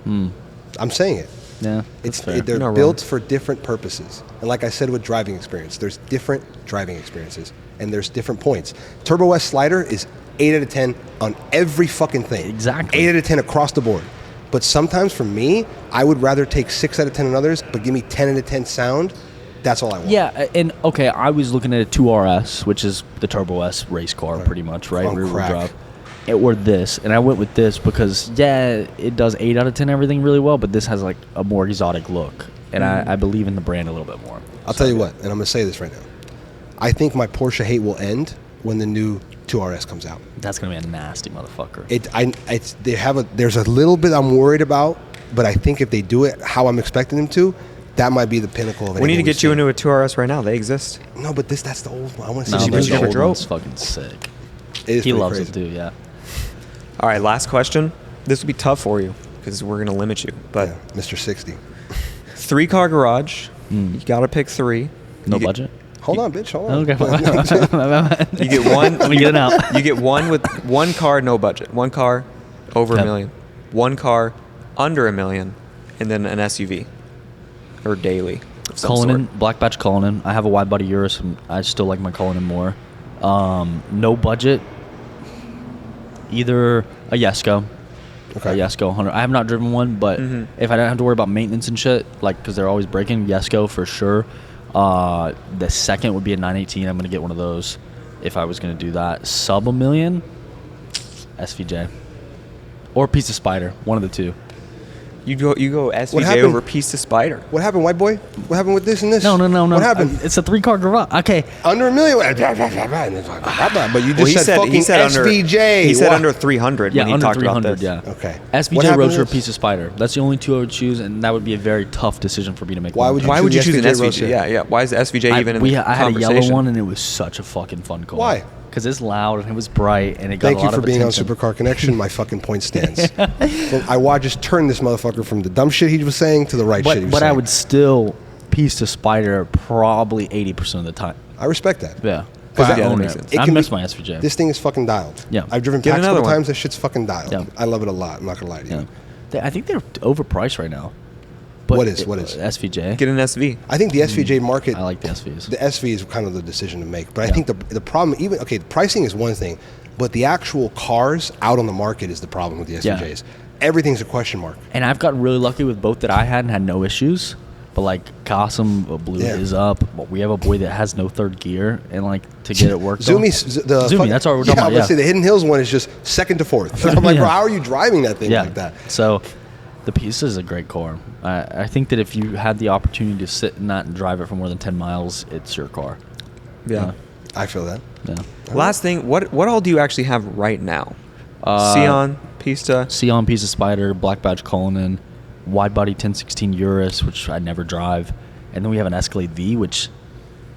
I'm saying it. Yeah, that's fair. They're Not built wrong. for different purposes. And like I said with driving experience, there's different driving experiences and there's different points. Turbo S slider is 8 out of 10 on every fucking thing. Exactly. 8 out of 10 across the board. But sometimes for me, I would rather take 6 out of 10 on others, but give me 10 out of 10 sound. That's all I want. Yeah, and okay, I was looking at a 2RS, which is the Turbo S race car, pretty much, right? On Rear-wheel crack. drive. Or this, and I went with this because it does 8 out of 10 everything really well, but this has like a more exotic look, and I believe in the brand a little bit more. I'll tell you what, and I'm going to say this right now. I think my Porsche hate will end when the new 2RS comes out. That's gonna be a nasty motherfucker. There's a little bit I'm worried about, but I think if they do it how I'm expecting them to, that might be the pinnacle of it. We need to get you into a 2RS right now. They exist. No, but that's the old one. I want to No, see you but never the something. old drove? one's fucking sick. It is He pretty loves crazy. it too, yeah. All right, last question. This will be tough for you because we're going to limit you. But Yeah, Mr. 60. 3-car garage. You got to pick 3. No You get- budget. Hold on, bitch. Hold on. Okay. You get one. Let me get it out. You get one with one car, no budget. One car, over Okay. $1 million. One car, under $1 million, and then an SUV or daily. Of some Cullinan, sort. Black Batch Cullinan. I have a wide body Urus, and I still like my Cullinan more. No budget. Either a Jesko. Okay. A Jesko 100. I have not driven one, but if I don't have to worry about maintenance and shit, like because they're always breaking, Jesko for sure. The second would be a 918. I'm gonna get one of those if I was gonna do that. Sub $1 million, SVJ, or Piece of Spider. One of the two. You go SVJ happened? over Piece of Spider. What happened, white boy? What happened with this and this? No. What happened? It's a 3-car garage. Okay. Under $1 million. But you just Well, said fucking SVJ. He said What? under 300 Yeah, when he under talked about 300. this. Yeah. Okay. What SVJ happened Roadster, with- Piece of Spider. That's the only two I would choose, and that would be a very tough decision for me to make. Why one would time. you Why would you choose an SVJ SVJ? Roadster? Yeah. Why is the SVJ even in I the had a conversation? yellow one, and it was such a fucking fun car. Why? Because it's loud and it was bright, and it got Thank a you lot for of being attention. on Supercar Connection. My fucking point stands. Well, I just turned this motherfucker from the dumb shit he was saying to the right shit he was But saying. I would still Piece of Spider probably 80% of the time. I respect that. Yeah. 'Cause I that own makes it. sense. It I can miss be- my SVJ. This thing is fucking dialed. Yeah. I've driven Get packs a another couple one. times. That shit's fucking dialed. Yeah. I love it a lot. I'm not gonna lie to you. I think they're overpriced right now. But What is? SVJ? Get an SV. I think the SVJ market. I like the SVs. The SV is kind of the decision to make. But I Yeah. think the problem, even the pricing is one thing, but the actual cars out on the market is the problem with the SVJs. Everything's a question mark. And I've gotten really lucky with both that I had and had no issues. But like Qasim Blue Yeah. is up. But we have a boy that has no third gear, and like to get it worked on. Zumi, that's what we're talking about. I would say the Hidden Hills one is just second to fourth. I'm like, Yeah. bro, how are you driving that thing like that? So the Piece is a great car. I think that if you had the opportunity to sit in that and drive it for more than 10 miles, it's your car. Yeah. I feel that. Yeah. Last thing, what all do you actually have right now? Sián, Pista. Sián, Piece of Spider, Black Badge Cullinan, wide body 1016 Urus, which I never drive, and then we have an Escalade V, which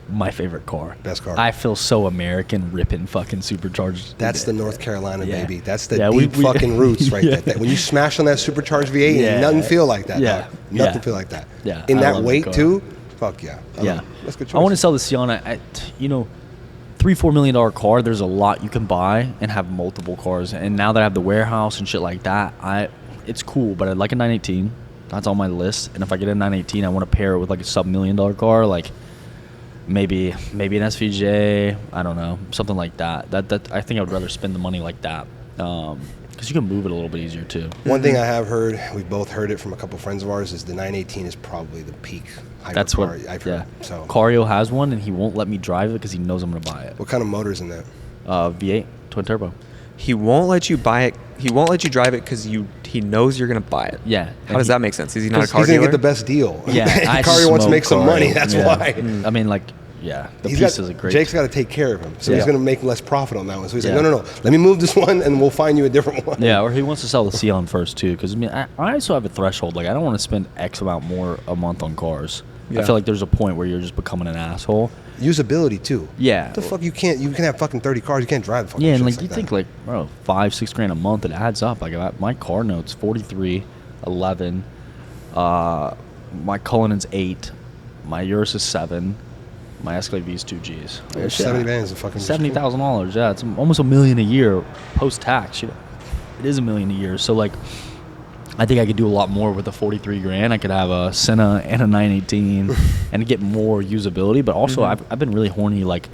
my favorite car. Best car. I feel so American ripping fucking supercharged. That's the North Carolina Yeah. baby. That's the Yeah, deep we- fucking roots right Yeah. there. When you smash on that supercharged V8, Yeah. nothing feel like that. Yeah. Dog. Nothing Yeah. feel like that. Yeah, In I that love the weight car. too. Fuck yeah. Yeah. That's a good choice. I want to sell the Sián. $3-4 million car. There's a lot you can buy and have multiple cars. And now that I have the warehouse and shit like that, it's cool. But I'd like a 918. That's on my list. And if I get a 918, I want to pair it with like a sub $1 million car, like maybe an SVJ. I don't know, something like that. That I think I would rather spend the money like that, because you can move it a little bit easier too. One thing I have heard, we've both heard it from a couple friends of ours, is the 918 is probably the peak hypercar That's what I've heard. So, Cario has one, and he won't let me drive it because he knows I'm gonna buy it. what kind of motor's in that? V8 twin turbo. He won't let you buy it. He won't let you drive it because he knows you're gonna buy it. Yeah. How does that make sense? Is he not a He's car gonna dealer? get the best deal. Yeah, I Cario wants to smoke make some Cario. money. That's Yeah. why. I mean, like, yeah, the He's Piece got- is a great. Jake's got to take care of him, so Yeah. he's going to make less profit on that one. So he's Yeah. like, no. Let me move this one, and we'll find you a different one. Yeah, or he wants to sell the Sián first too, because I mean, I also have a threshold. Like, I don't want to spend X amount more a month on cars. I feel like there's a point where you're just becoming an asshole. Usability too. Yeah. What the fuck, you can have fucking 30 cars, you can't drive fucking Yeah, and shits like you that. think like, bro, $5-6 grand a month, it adds up. Like my car note's 43, 11. My Cullinan's 8. My Urus is 7. My Escalade V is 2 Gs. Yeah, 70 bands of fucking $70,000. Yeah, it's almost $1 million a year post tax. It is $1 million a year. So like, I think I could do a lot more with the 43 grand. I could have a Senna and a 918 and get more usability. But also, I've been really horny. Like,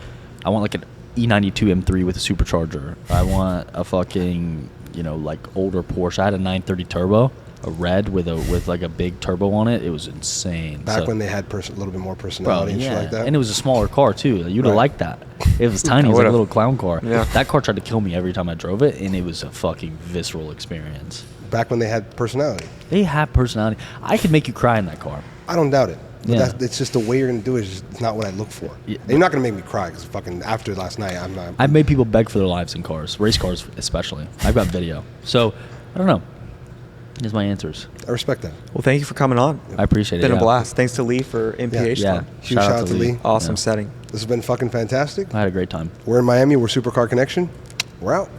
I want like an E92 M3 with a supercharger. I want a fucking, like older Porsche. I had a 930 turbo, a red with like a big turbo on it. It was insane. Back when they had a little bit more personality and shit like that. And it was a smaller car too. You'd have liked that. It was tiny. It was like a little clown car. Yeah. That car tried to kill me every time I drove it, and it was a fucking visceral experience. Back when they had personality. They have personality. I could make you cry in that car. I don't doubt it. But Yeah. it's just the way you're gonna do it is just not what I look for. Yeah. And you're not gonna make me cry because fucking after last night, I'm not. I've made people beg for their lives in cars, race cars especially. I've got video. So, I don't know. Here's my answers. I respect that. Well, thank you for coming on. I appreciate it. Been a yeah. blast. Thanks to Lee for MPH Yeah. time. Huge shout out to Lee. Awesome Yeah. setting. This has been fucking fantastic. I had a great time. We're in Miami. We're Supercar Connection. We're out.